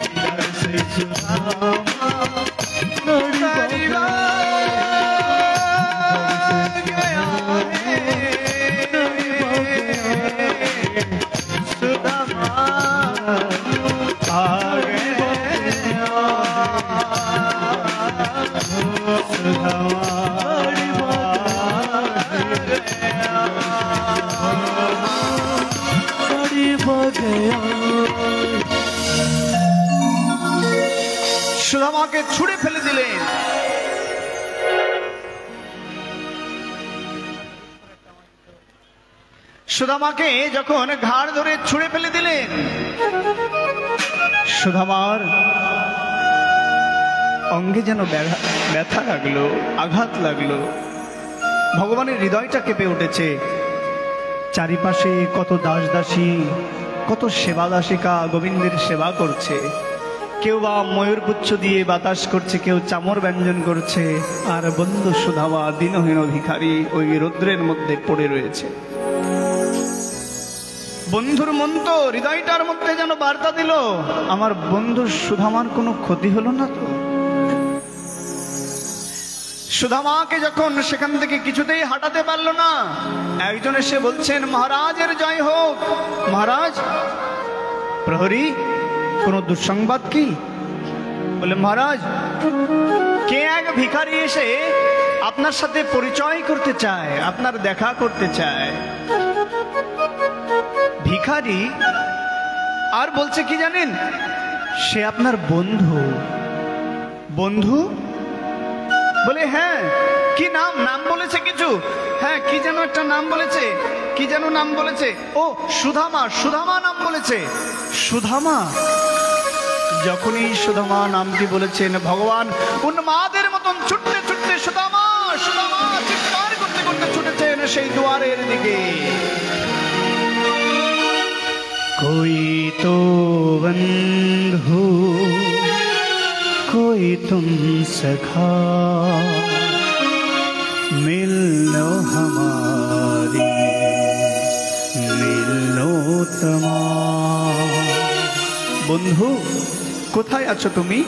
किधर से सुधामा करीब गया है। सुदामा आ गया। सुदामा करीब गया। সুদামাকে ছুঁড়ে ফেলে দিলেন। সুদামাকে যখন ঘাড় ধরে ছুঁড়ে ফেলে দিলেন, সুদামার অঙ্গে যেন ব্যথা লাগলো, আঘাত লাগলো। ভগবানের হৃদয়টা কেঁপে উঠেছে। চারিপাশে কত দাস দাসী, কত সেবা দাসিকা গোবিন্দের সেবা করছে। কেউ বা ময়ূরপুচ্ছ দিয়ে বাতাস করছে, কেউ চামর ব্যঞ্জন করছে, আর বন্ধু সুদামা দীনহীন ভিখারী ওই রৌদ্রের মধ্যে পড়ে রয়েছে। বন্ধুর মন তো হৃদয়টার মধ্যে যেন বার্তা দিল, আমার বন্ধু সুদামার কোনো ক্ষতি হলো না তো। সুদামাকে যখন সেখান থেকে কিছুতেই হাঁটাতে পারলো না, একজন এসে বলছেন, মহারাজের জয় হোক। মহারাজ, প্রহরী, কোন দুঃসংবাদ কি? বলে, মহারাজ, কে এক ভিখারি এসে আপনার সাথে পরিচয় করতে চায়, আপনার দেখা করতে চায়। ভিখারি আর বলছে কি জানেন, সে আপনার বন্ধু। বন্ধু? বলে, হ্যাঁ। কি নাম? নাম বলেছে কিছু? হ্যাঁ, কি যেন একটা নাম বলেছে। কি যেন নাম বলেছে? ও, সুদামা। সুদামা নাম বলেছে। সুদামা? যখনই সুদামা নামটি বলেছেন, ভগবান উন্মাদের মতন ছুটতে ছুটতে সুদামা সুদামা চিৎকার করতে করতে ছুটেছেন সেই দুয়ারের দিকে। कोई तो बंधु कोई तुम सखा मिलो हमारी मिलो तमाम। বন্ধু, কোথায় আছো তুমি?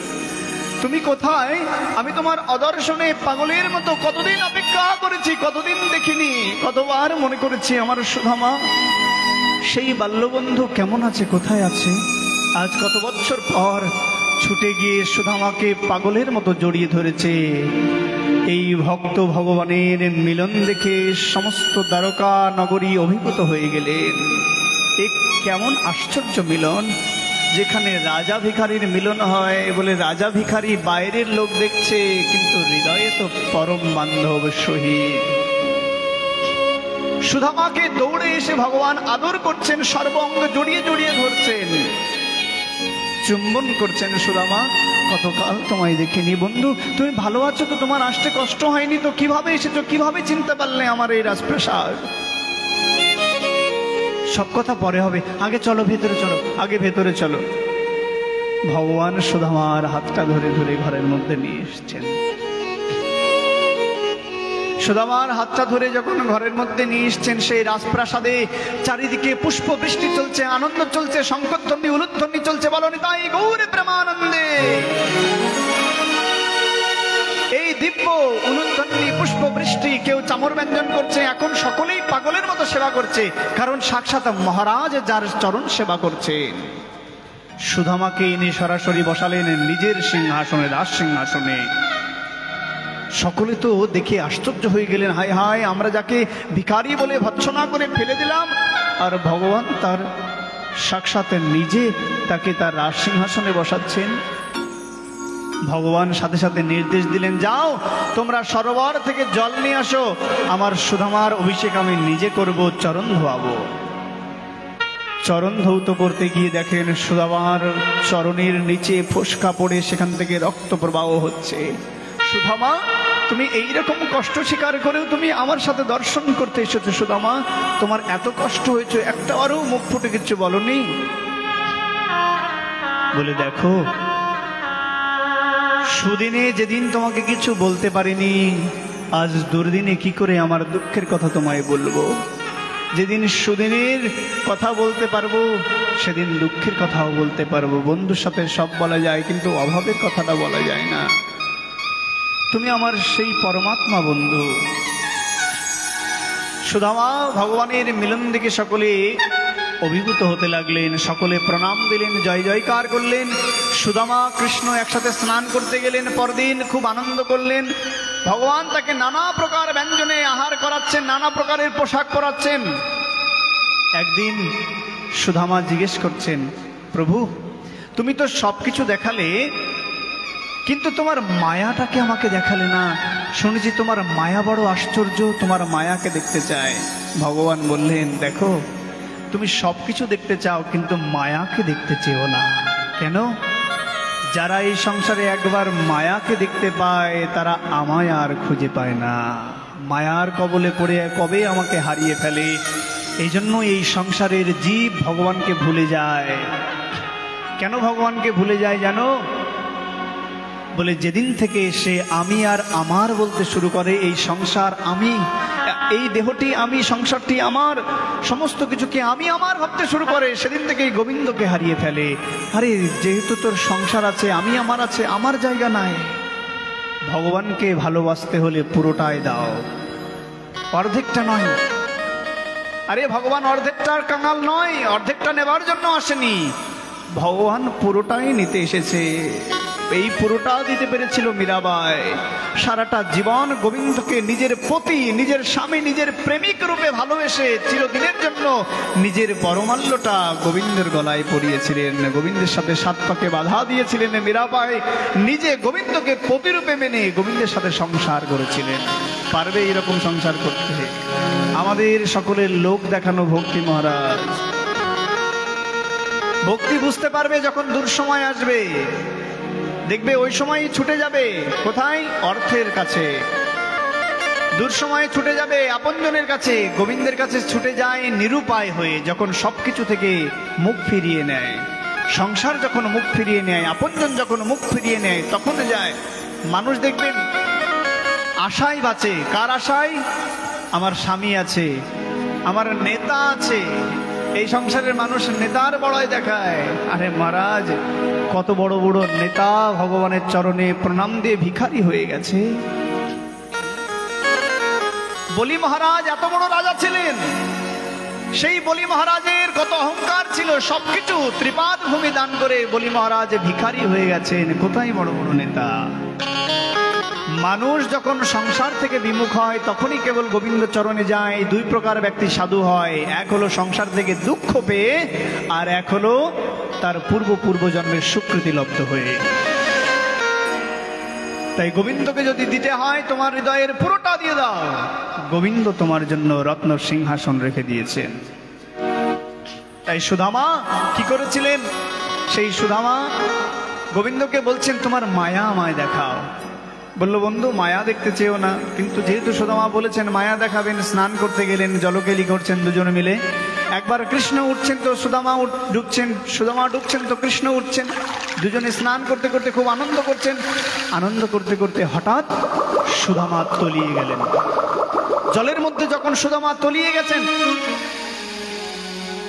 তুমি কোথায়? আমি তোমার অদর্শনে পাগলের মতো কতদিন অপেক্ষা করেছি, কতদিন দেখিনি, কতবার মনে করেছি আমার সুদামা। সেই বাল্যবন্ধু কেমন আছে, কোথায় আছে? আজ কত বছর পর ছুটে গিয়ে সুদামাকে পাগলের মতো জড়িয়ে ধরেছে। এই ভক্ত ভগবানের মিলন দেখে সমস্ত দ্বারকা নগরী অভিভূত হয়ে গেলেন। এ কেমন আশ্চর্য মিলন, যেখানে রাজা ভিখারির মিলন হয় বলে রাজা ভিখারি বাইরের লোক দেখছে, কিন্তু হৃদয়ে তো পরম বান্ধব শহীদ। সুদামাকে দৌড়ে এসে ভগবান আদর করছেন, সর্বাঙ্গ জড়িয়ে জড়িয়ে ধরছেন, চুম্বন করছেন। সুদামা, কতকাল তোমায় দেখিনি বন্ধু, তুমি ভালো আছো তো? তোমার আসতে কষ্ট হয়নি তো? কিভাবে এসেছো, কিভাবে চিনতে পারলে আমার এই রাজপ্রাসাদ? সব কথা পরে হবে, আগে চলো ভেতরে চলো, আগে ভেতরে চলো। ভগবান সুদামার হাতটা ধরে ধরে ঘরের মধ্যে নিয়ে এসছেন। সুদামার হাতটা ধরে যখন ঘরের মধ্যে নিয়ে এসছেন, সেই রাজপ্রাসাদে চারিদিকে পুষ্প বৃষ্টি চলছে, আনন্দ চলছে, শঙ্খধ্বনি উলুধ্বনি চলছে। বলো নিতাই গৌর প্রেমানন্দে। এই দিব্য উলুধ্বনি, পুষ্প বৃষ্টি, কেউ চামর ব্যঞ্জন করছে, এখন সকলেই পাগলের মতো সেবা করছে, কারণ সাক্ষাৎ মহারাজ যার চরণ সেবা করছে। সুদামাকে এনে সরাসরি বসালেন নিজের সিংহাসনে, রাজ সিংহাসনে। সকলে তো দেখে আশ্চর্য হয়ে গেলেন, হায় হায়, আমরা যাকে ভিখারি বলে ভৎসনা করে ফেলে দিলাম, আর ভগবান তার সাক্ষাৎ নিজে তাকে তার রাজ সিংহাসনে বসাচ্ছেন। ভগবান সাথে সাথে নির্দেশ দিলেন, যাও তোমরা সরোবর থেকে জল নিয়ে আসো, আমার সুদামার অভিষেক আমি নিজে করব, চরণ ধোয়াবো। চরণ ধৌত করতে গিয়ে দেখেন সুদামার চরণের নিচে ফোসকা পড়ে সেখান থেকে রক্ত প্রবাহ হচ্ছে। সুদামা, তুমি এইরকম কষ্ট স্বীকার করেও তুমি আমার সাথে দর্শন করতে এসেছো। সুদামা, তোমার এত কষ্ট হয়েছে, একটাবারও মুখ ফুটে কিছু বলনি। বলে, দেখো, সুদিনে যেদিন তোমাকে কিছু বলতে পারিনি, আজ দুর্দিনে কি করে আমার দুঃখের কথা তোমায় বলবো? যেদিন সুদিনের কথা বলতে পারবো, সেদিন দুঃখের কথাও বলতে পারবো। বন্ধুর সাথে সব বলা যায়, কিন্তু অভাবের কথাটা বলা যায় না। তুমি আমার সেই পরমাত্মা বন্ধু। সুদামা ভগবানের মিলন দেখে সকলে অভিভূত হতে লাগলেন, সকলে প্রণাম দিলেন, জয় জয়কার করলেন। সুদামা কৃষ্ণ একসাথে স্নান করতে গেলেন, পরদিন খুব আনন্দ করলেন। ভগবান তাকে নানা প্রকার ব্যঞ্জনে আহার করাচ্ছেন, নানা প্রকারের পোশাক পরাচ্ছেন। একদিন সুদামা জিজ্ঞেস করছেন, প্রভু, তুমি তো সবকিছু দেখালে, কিন্তু তোমার মায়াটাকে আমাকে দেখালে না। শুনেছি তোমার মায়া বড় আশ্চর্য, তোমার মায়াকে দেখতে চায়। ভগবান বললেন, দেখো তুমি সবকিছু দেখতে চাও কিন্তু মায়াকে দেখতে চেও না। কেন? যারা এই সংসারে একবার মায়াকে দেখতে পায় তারা আমায় আর খুঁজে পায় না। মায়ার কবলে পড়ে কবে আমাকে হারিয়ে ফেলে। এই জন্য এই সংসারের জীব ভগবানকে ভুলে যায়। কেন ভগবানকে ভুলে যায় জানো? বলে যেদিন থেকে সে আমি আর আমার বলতে শুরু করে, এই সংসার আমি, এই দেহটি আমি, সংসারটি আমার, সমস্ত কিছুকে আমি আমার ভাবতে শুরু করে, সেদিন থেকে এই গোবিন্দকে হারিয়ে ফেলে। আরে যেহেতু তোর সংসার আছে, আমি আমার আছে, আমার জায়গা নাই। ভগবানকে ভালোবাসতে হলে পুরোটাই দাও, অর্ধেকটা নয়। আরে ভগবান অর্ধেকটার কাঙাল নয়, অর্ধেকটা নেবার জন্য আসেনি, ভগবান পুরোটাই নিতে এসেছে। এই পুরোটা দিতে পেরেছিল মীরাবাই। সারাটা জীবন গোবিন্দকে নিজের পতি, নিজের স্বামী, নিজের প্রেমিক রূপে ভালোবেসে চিরদিনের জন্য নিজের পরমাল্যটা গোবিন্দের গলায় পরিয়েছিলেন। গোবিন্দের সাথে সাত পাকে বাধা দিয়েছিলেন মীরাবাই। নিজে গোবিন্দকে পতি রূপে মেনে গোবিন্দের সাথে সংসার করেছিলেন। পারবে এরকম সংসার করতে? আমাদের সকলের লোক দেখানো ভক্তি মহারাজ। ভক্তি বুঝতে পারবে যখন দুঃসময় আসবে। দেখবে ওই সময় ছুটে যাবে কোথায়? অর্থের কাছে। দুঃসময়ে ছুটে যাবে আপনজনের কাছে। গোবিন্দের কাছে ছুটে যায় নিরুপায় হয়ে, যখন সবকিছু থেকে মুখ ফিরিয়ে নেয়। সংসার যখন মুখ ফিরিয়ে নেয়, আপনজন যখন মুখ ফিরিয়ে নেয়, তখন যায়। মানুষ দেখবেন আশায় বাঁচে। কার আশায়? আমার স্বামী আছে, আমার নেতা আছে। এই সংসারের মানুষ নেতার বড়াই দেখায়। আরে মহারাজ, কত বড় বড় নেতা ভগবানের চরণে প্রণাম দিয়ে ভিখারি হয়ে গেছে। বলি মহারাজ এত বড় রাজা ছিলেন, সেই বলি মহারাজের কত অহংকার ছিল, সবকিছু ত্রিপাদ ভূমি দান করে বলি মহারাজ ভিখারি হয়ে গেছেন। কোথায় বড় বড় নেতা? মানুষ যখন সংসার থেকে বিমুখ হয় তখনই কেবল গোবিন্দ চরণে যায়। দুই প্রকার ব্যক্তি সাধু হয়, এক হলো সংসার থেকে দুঃখ পেয়ে, আর এক হলো তার পূর্ব জন্মের সুকৃতি লব্ধ হয়ে। তাই গোবিন্দকে যদি দিতে হয় তোমার হৃদয়ের পুরোটা দিয়ে দাও। গোবিন্দ তোমার জন্য রত্ন সিংহাসন রেখে দিয়েছেন। তাই সুদামা কি করেছিলেন? সেই সুদামা গোবিন্দকে বলছেন তোমার মায়া আমায় দেখাও। বলল বন্ধু মায়া দেখতে চেয়েও না, কিন্তু যেহেতু সুদামা বলেছেন মায়া দেখাবেন, স্নান করতে গেলেন, জলকেলি করছেন দুজনে মিলে। একবার কৃষ্ণ উঠছেন তো সুদামা ঢুকছেন, সুদামা ঢুকছেন তো কৃষ্ণ উঠছেন। দুজনে স্নান করতে করতে খুব আনন্দ করছেন। আনন্দ করতে করতে হঠাৎ সুদামা তলিয়ে গেলেন। জলের মধ্যে যখন সুদামা তলিয়ে গেছেন,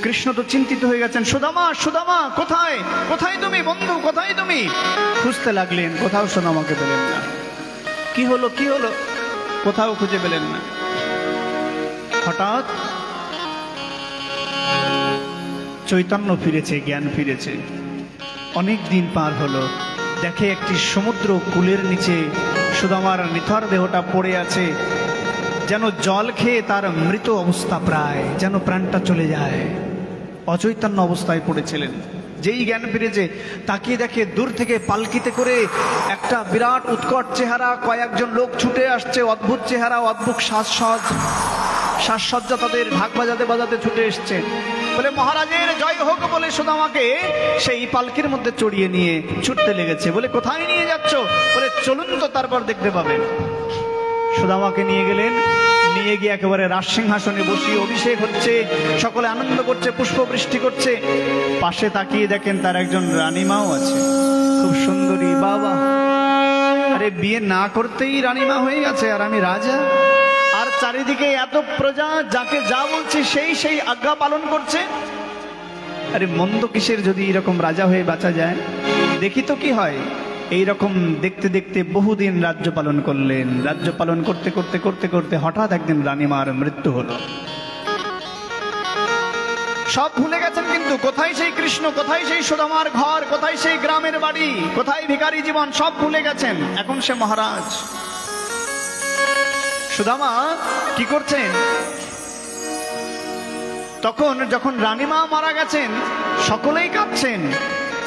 কৃষ্ণ তো চিন্তিত হয়ে গেছেন। সুদামা, সুদামা কোথায়? কোথায় তুমি বন্ধু? কোথায় তুমি? খুঁজতে লাগলেন, কোথাও সুদামাকে পেলেন না। কি হলো, কি হলো? কোথাও খুঁজে পেলেন না। হঠাৎ চৈতন্য ফিরেছে, জ্ঞান ফিরেছে। অনেক দিন পার হলো, দেখে একটি সমুদ্র কূলের নিচে সুদামার নিথর দেহটা পড়ে আছে। যেন জল খেয়ে তার মৃত অবস্থা, প্রায় যেন প্রাণটা চলে যায়। অচৈতন্য অবস্থায় পড়েছিলেন। যেই জ্ঞান ফিরেছে তাকিয়ে দেখে দূর থেকে পালকিতে করে একটা বিরাট উৎকট চেহারা, কয়েকজন লোক ছুটে আসছে। অদ্ভুত চেহারা, অদ্ভুত সাজসজ্জা, তাদের ঢাক বাজাতে বাজাতে ছুটে এসছে। বলে মহারাজের জয় হোক বলে সুদামাকে সেই পালকির মধ্যে চড়িয়ে নিয়ে ছুটতে লেগেছে। বলে কোথায় নিয়ে যাচ্ছ? বলে চলুন তো তারপর দেখতে পাবেন। সুদামাকে নিয়ে গেলেন, নিয়ে গিয়ে একেবারে রাজসিংহাসনে বসিয়ে অভিষেক হচ্ছে, সকলে আনন্দ করছে, পুষ্প বৃষ্টি করছে। পাশে তাকিয়ে দেখেন তার একজন রানীমাও আছে, খুব সুন্দরী। বাবা, আরে বিয়ে না করতেই রানীমা হয়ে গেছে, আর আমি রাজা। আর চারিদিকে এত প্রজা, যাকে যা বলছে সেই আজ্ঞা পালন করছে। আরে মন্দ কিসের যদি এরকম রাজা হয়ে বাঁচা যায়? দেখি তো কি হয়। এইরকম দেখতে দেখতে বহুদিন রাজ্য পালন করলেন। রাজ্য পালন করতে করতে করতে করতে হঠাৎ একদিন রানীমার মৃত্যু হলো। সব ভুলে গেছেন, কিন্তু কোথায় সেই কৃষ্ণ, কোথায় সেই সুদামার ঘর, কোথায় সেই গ্রামের বাড়ি, কোথায় ভিখারি জীবন, সব ভুলে গেছেন। এখন সে মহারাজ। সুদামা কি করছেন? তখন যখন রানীমা মারা গেছেন সকলেই কাঁদছেন,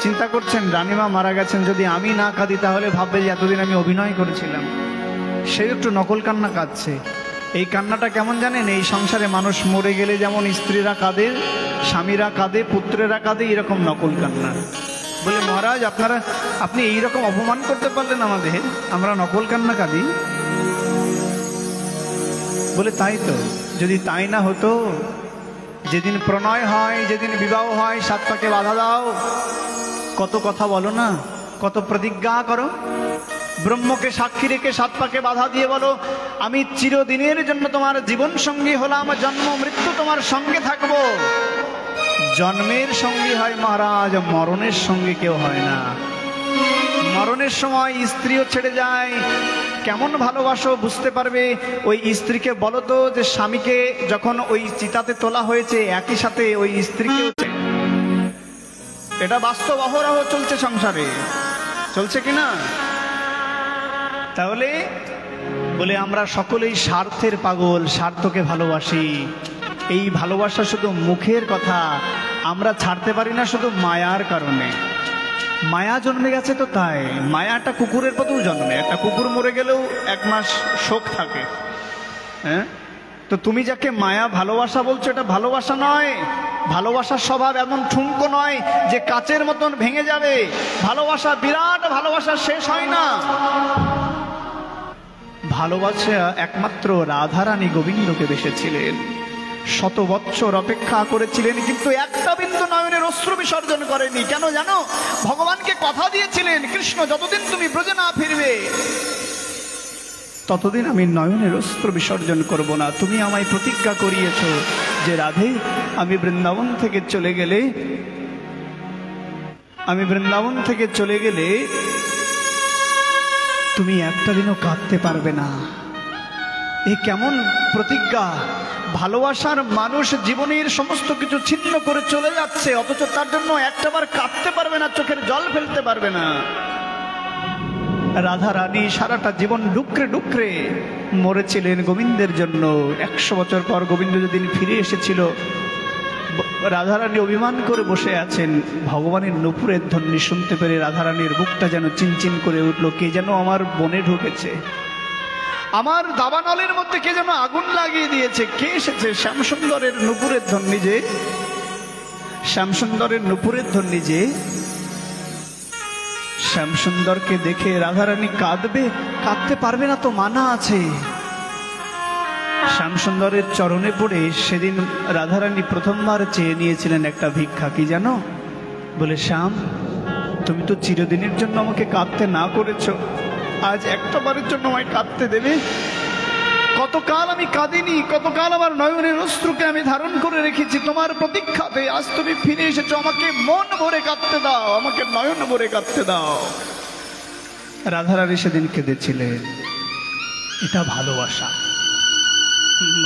চিন্তা করছেন রানীমা মারা গেছেন, যদি আমি না কাঁদি তাহলে ভাববে যে এতদিন আমি অভিনয় করেছিলাম। সে একটু নকল কান্না কাঁদছে। এই কান্নাটা কেমন জানেন? এই সংসারে মানুষ মরে গেলে যেমন স্ত্রীরা কাঁদে, স্বামীরা কাঁদে, পুত্রেরা কাঁদে, এরকম নকল কান্না। বলে মহারাজ আপনি এইরকম অপমান করতে পারলেন আমাদের, আমরা নকল কান্না কাঁদি? বলে তাই তো, যদি তাই না হতো, যেদিন প্রণয় হয়, যেদিন বিবাহ হয়, 7 পাকে বাধা দাও, কত কথা বলো না, কত প্রতিজ্ঞা করো, ব্রহ্মকে সাক্ষী রেখে 7 পাকে বাধা দিয়ে বলো আমি চিরদিনের জন্য তোমার জীবন সঙ্গী হলাম, জন্ম মৃত্যু তোমার সঙ্গে থাকবো। জন্মের সঙ্গী হয় মহারাজ, মরণের সঙ্গে কেউ হয় না। মরণের সময় স্ত্রীও ছেড়ে যায়। কেমন ভালোবাসো বুঝতে পারবে। ওই স্ত্রীকে বলো তো যে স্বামীকে যখন ওই চিতাতে তোলা হয়েছে, একই সাথে ওই স্ত্রীকেও, এটা বাস্তব অহরহ চলছে সংসারে, চলছে কিনা? তাহলে বলে আমরা সকলেই স্বার্থের পাগল, স্বার্থকে ভালোবাসি। এই ভালোবাসা শুধু মুখের কথা, আমরা ছাড়তে পারি না শুধু মায়ার কারণে। মায়া জন্মে গেছে তো তাই। মায়াটা কুকুরের মতোও জন্মে, একটা কুকুর মরে গেলেও 1 মাস শোক থাকে। হ্যাঁ, তো তুমি যাকে মায়া ভালোবাসা বলছো, এটা ভালোবাসা নয়। ভালোবাসার স্বভাব এমন ঠুনকো নয় যে কাচের মতন ভেঙে যাবে। ভালোবাসা বিরাট, ভালোবাসা শেষ হয় না। ভালোবাসা একমাত্র রাধারানী গোবিন্দকে বেসেছিলেন, 100 বৎসর অপেক্ষা করেছিলেন, কিন্তু একটা বিন্দু নয়নের অশ্রু বিসর্জন করেনি। কেন জানো? ভগবানকে কথা দিয়েছিলেন, কৃষ্ণ যতদিন তুমি ব্রজে না ফিরবে ততদিন আমি নয়নের অশ্রু বিসর্জন করব না। তুমি আমায় প্রতিজ্ঞা করিয়েছ যে রাধে, আমি বৃন্দাবন থেকে চলে গেলে তুমি একটা দিনও কাঁদতে পারবে না। এ কেমন প্রতিজ্ঞা! ভালোবাসার মানুষ জীবনের সমস্ত কিছু ছিন্ন করে চলে যাচ্ছে, অথচ তার জন্য একটাবার কাঁদতে পারবে না, চোখের জল ফেলতে পারবে না। রাধা রানী সারাটা জীবন ডুকরে ডুকরে মরেছিলেন গোবিন্দের জন্য। 100 বছর পর গোবিন্দ যেদিন ফিরে এসেছিল, রাধারানী অভিমান করে বসে আছেন। ভগবানের নূপুরের ধ্বনি শুনতে পেরে রাধারানীর বুকটা যেন চিনচিন করে উঠলো। কে যেন আমার বনে ঢুকেছে, আমার দাবানলের মধ্যে কে যেন আগুন লাগিয়ে দিয়েছে। কে এসেছে? শ্যামসুন্দরের নূপুরের ধ্বনি যে, শ্যামসুন্দরের নূপুরের ধ্বনি যে। শ্যামসুন্দরকে দেখে রাধারানী কাঁদবে? কাঁদতে পারবে না তো, মানা আছে। শ্যামসুন্দরের চরণে পড়ে সেদিন রাধারানী প্রথমবার চেয়ে নিয়েছিলেন একটা ভিক্ষা। কি জানো? বলে শ্যাম, তুমি তো চিরদিনের জন্য আমাকে কাঁদতে না করেছো, আজ একটা বারের জন্য আমায় কাঁদতে দেবে? কতকাল আমি কাঁদিনি, কতকাল আমার নয়নের অশ্রুকে আমি ধারণ করে রেখেছি তোমার প্রতীক্ষাতে। আজ তুমি ফিরে এসেছো, আমাকে মন ভরে কাঁদতে দাও, আমাকে নয়ন ভরে কাঁদতে দাও। রাধারানী সেদিন কেঁদেছিলেন। এটা ভালোবাসা।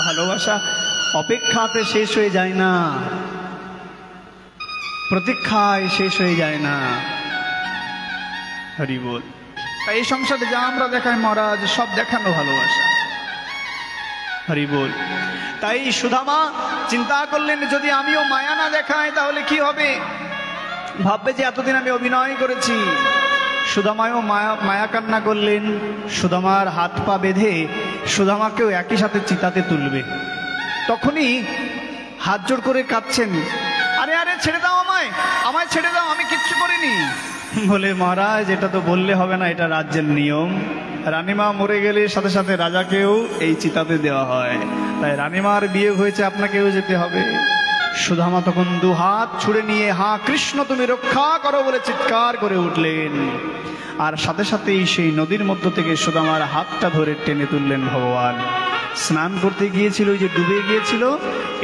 ভালোবাসা অপেক্ষাতে শেষ হয়ে যায় না, প্রতীক্ষায় শেষ হয়ে যায় না। হরি বল। তাই এই সংসারে যা আমরা দেখাই মহারাজ, সব দেখানো ভালোবাসা। হরি বল। তাই সুদামা চিন্তা করলেন, যদি আমিও মায়া না দেখাই তাহলে কি হবে? ভাববে যে এতদিন আমি অভিনয় করেছি। সুদামাও মায়া কান্না করলেন। সুদামার হাত পা বেঁধে সুদামাকেও একই সাথে চিতাতে তুলবে। তখনই হাত জোড় করে কাঁদছেন, আরে আরে ছেড়ে দাও, আমায় ছেড়ে দাও, আমি কিচ্ছু করিনি। বলে মহারাজ, এটা তো বললে হবে না, এটা রাজ্যের নিয়ম। রানীমা মরে গেলে সাথে সাথে রাজাকেও এই চিতাতে দেওয়া হয়। তাই রানীমার বিয়ে হয়েছে, আপনাকেও যেতে হবে। সুদামা তখন 2 হাত ছুড়ে নিয়ে, হা কৃষ্ণ তুমি রক্ষা করো বলে চিৎকার করে উঠলেন। আর সাথে সাথেই সেই নদীর মধ্য থেকে সুদামার হাতটা ধরে টেনে তুললেন ভগবান। স্নান করতে গিয়েছিল, ওই যে ডুবে গিয়েছিল,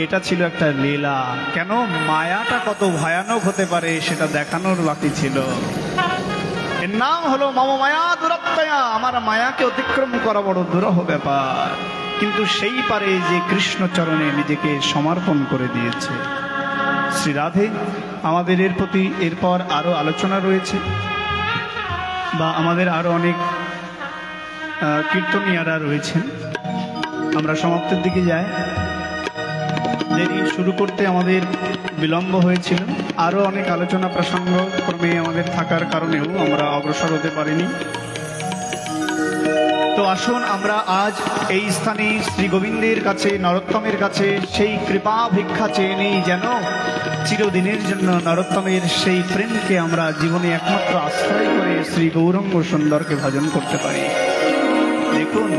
এটা ছিল একটা লীলা। কেন? মায়াটা কত ভয়ানক হতে পারে সেটা দেখানোর বাকি ছিল। এর নাম হলো মম মায়া দুরত্তয়া। আমার মায়াকে অতিক্রম করা বড় দুরূহ ব্যাপার, কিন্তু সেই পারে যে কৃষ্ণ চরণে নিজেকে সমর্পণ করে দিয়েছে। শ্রী রাধে, আমাদের এরপর আরো আলোচনা রয়েছে, বা আমাদের আরো অনেক কীর্তনিয়ারা রয়েছেন। আমরা সমাপ্তির দিকে যাই। দেরি শুরু করতে আমাদের বিলম্ব হয়েছিল। আরও অনেক আলোচনা প্রসঙ্গ ক্রমে আমাদের থাকার কারণেও আমরা অগ্রসর হতে পারিনি। তো আসুন আমরা আজ এই স্থানে শ্রী গোবিন্দের কাছে, নরোত্তমের কাছে সেই কৃপা ভিক্ষা চেয়ে নেই, যেন চিরদিনের জন্য নরোত্তমের সেই প্রেমকে আমরা জীবনে একমাত্র আশ্রয় করে শ্রী গৌরাঙ্গ সুন্দরকে ভজন করতে পারি। দেখুন,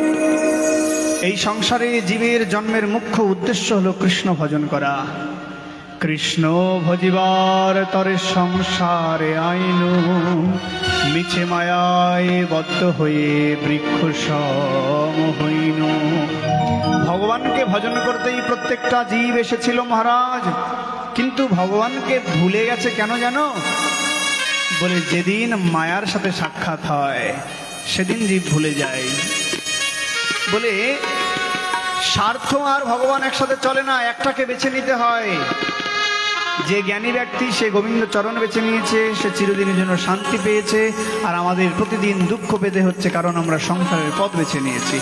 এই সংসারে জীবের জন্মের মুখ্য উদ্দেশ্য হলো কৃষ্ণ ভজন করা। কৃষ্ণ ভজিবার তরে সংসারে আইনু, মিছে মায়ায় বদ্ধ হয়ে বৃক্ষ সম হইন। ভগবানকে ভজন করতেই প্রত্যেকটা জীব এসেছিল মহারাজ, কিন্তু ভগবানকে ভুলে গেছে কেন জানো? বলে যেদিন মায়ার সাথে সাক্ষাৎ হয় সেদিন জীব ভুলে যায়। বলে স্বার্থ আর ভগবান একসাথে চলে না, একটাকে বেছে নিতে হয়। যে জ্ঞানী ব্যক্তি সে গোবিন্দ চরণ বেছে নিয়েছে, সে চিরদিনের জন্য শান্তি পেয়েছে। আর আমাদের প্রতিদিন দুঃখ পেতে হচ্ছে, কারণ আমরা সংসারের পথ বেছে নিয়েছি।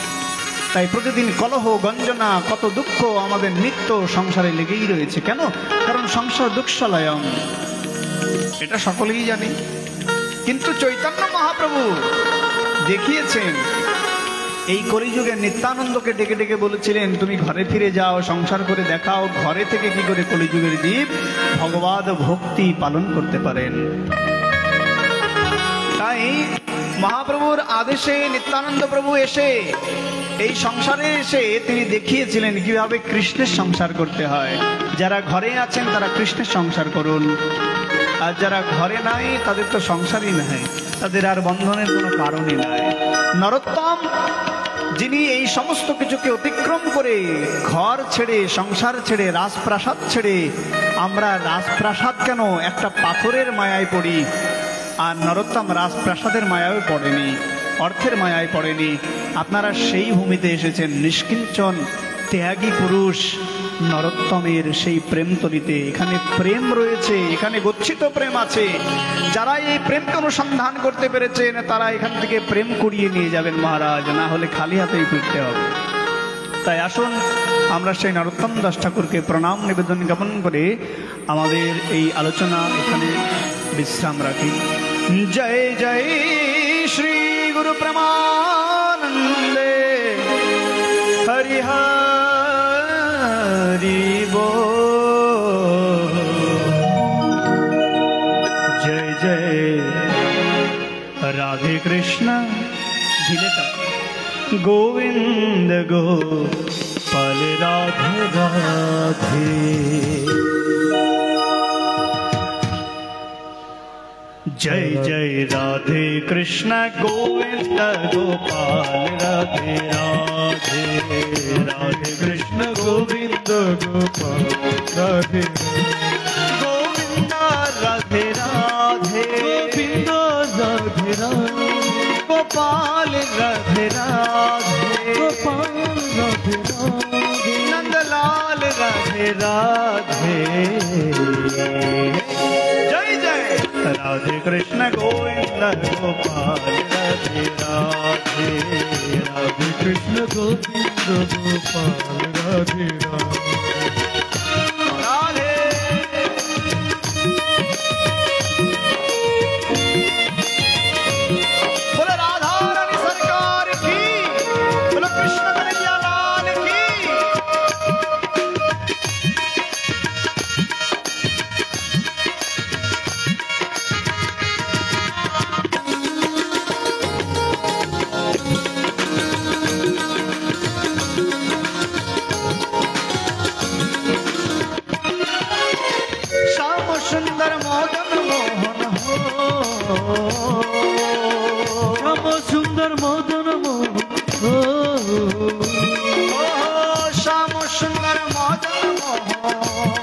তাই প্রতিদিন কলহ গঞ্জনা, কত দুঃখ আমাদের নিত্য সংসারে লেগেই রয়েছে। কেন? কারণ সংসার দুঃসালয়ম, এটা সকলেই জানি। কিন্তু চৈতন্য মহাপ্রভু দেখিয়েছেন, এই কলিযুগে নিত্যানন্দকে ডেকে ডেকে বলেছিলেন, তুমি ঘরে ফিরে যাও, সংসার করে দেখাও ঘরে থেকে কি করে কলিযুগের জীব ভগবদ ভক্তি পালন করতে পারেন। তাই মহাপ্রভুর আদেশে নিত্যানন্দ প্রভু এসে এই সংসারে এসে তিনি দেখিয়েছিলেন কিভাবে কৃষ্ণের সংসার করতে হয়। যারা ঘরে আছেন তারা কৃষ্ণের সংসার করুন, আর যারা ঘরে নাই তাদের তো সংসারই নাই, তাদের আর বন্ধনের কোনো কারণই নাই। নরোত্তম, যিনি এই সমস্ত কিছুকে অতিক্রম করে ঘর ছেড়ে, সংসার ছেড়ে, রাজপ্রাসাদ ছেড়ে, আমরা রাজপ্রাসাদ কেন একটা পাথরের মায়ায় পড়ি, আর নরোত্তম রাজপ্রাসাদের মায়ায় পড়েনি, অর্থের মায়ায় পড়েনি। আপনারা সেই ভূমিতে এসেছেন, নিষ্কিঞ্চন ত্যাগী পুরুষ নরোত্তমের সেই প্রেম তলিতে। এখানে প্রেম রয়েছে, এখানে গচ্ছিত প্রেম আছে। যারা এই প্রেমকে অনুসন্ধান করতে পেরেছেন তারা এখান থেকে প্রেম কুড়িয়ে নিয়ে যাবেন মহারাজ, না হলে খালি হাতেই ফিরতে হবে। তাই আসুন আমরা সেই নরোত্তম দাস ঠাকুরকে প্রণাম নিবেদন জ্ঞাপন করে আমাদের এই আলোচনা এখানে বিশ্রাম রাখি। জয় জয় শ্রী গুরু প্রেমানন্দে হরি হরি बोल। जय जय राधे कृष्ण गोविंद गोपाल राधे राधे। जय जय राधे कृष्ण गोविंद गोपाल राधे राधे। राधे कृष्ण गोविंद गोपाल राधे गोविंद राधे राधे गोविंद राधे राधे गोपाल राधे राधे गोपाल राधे राधे नंदलाल राधे राधे। जय जय राधे कृष्ण गोविंद गोपाल राधे राधे। राधे कृष्ण गोविंद गोपाल राधे राधे। सुंदर मदन मोहन हो, श्याम सुंदर मदन मोहन हो, श्याम सुंदर मदन मोहन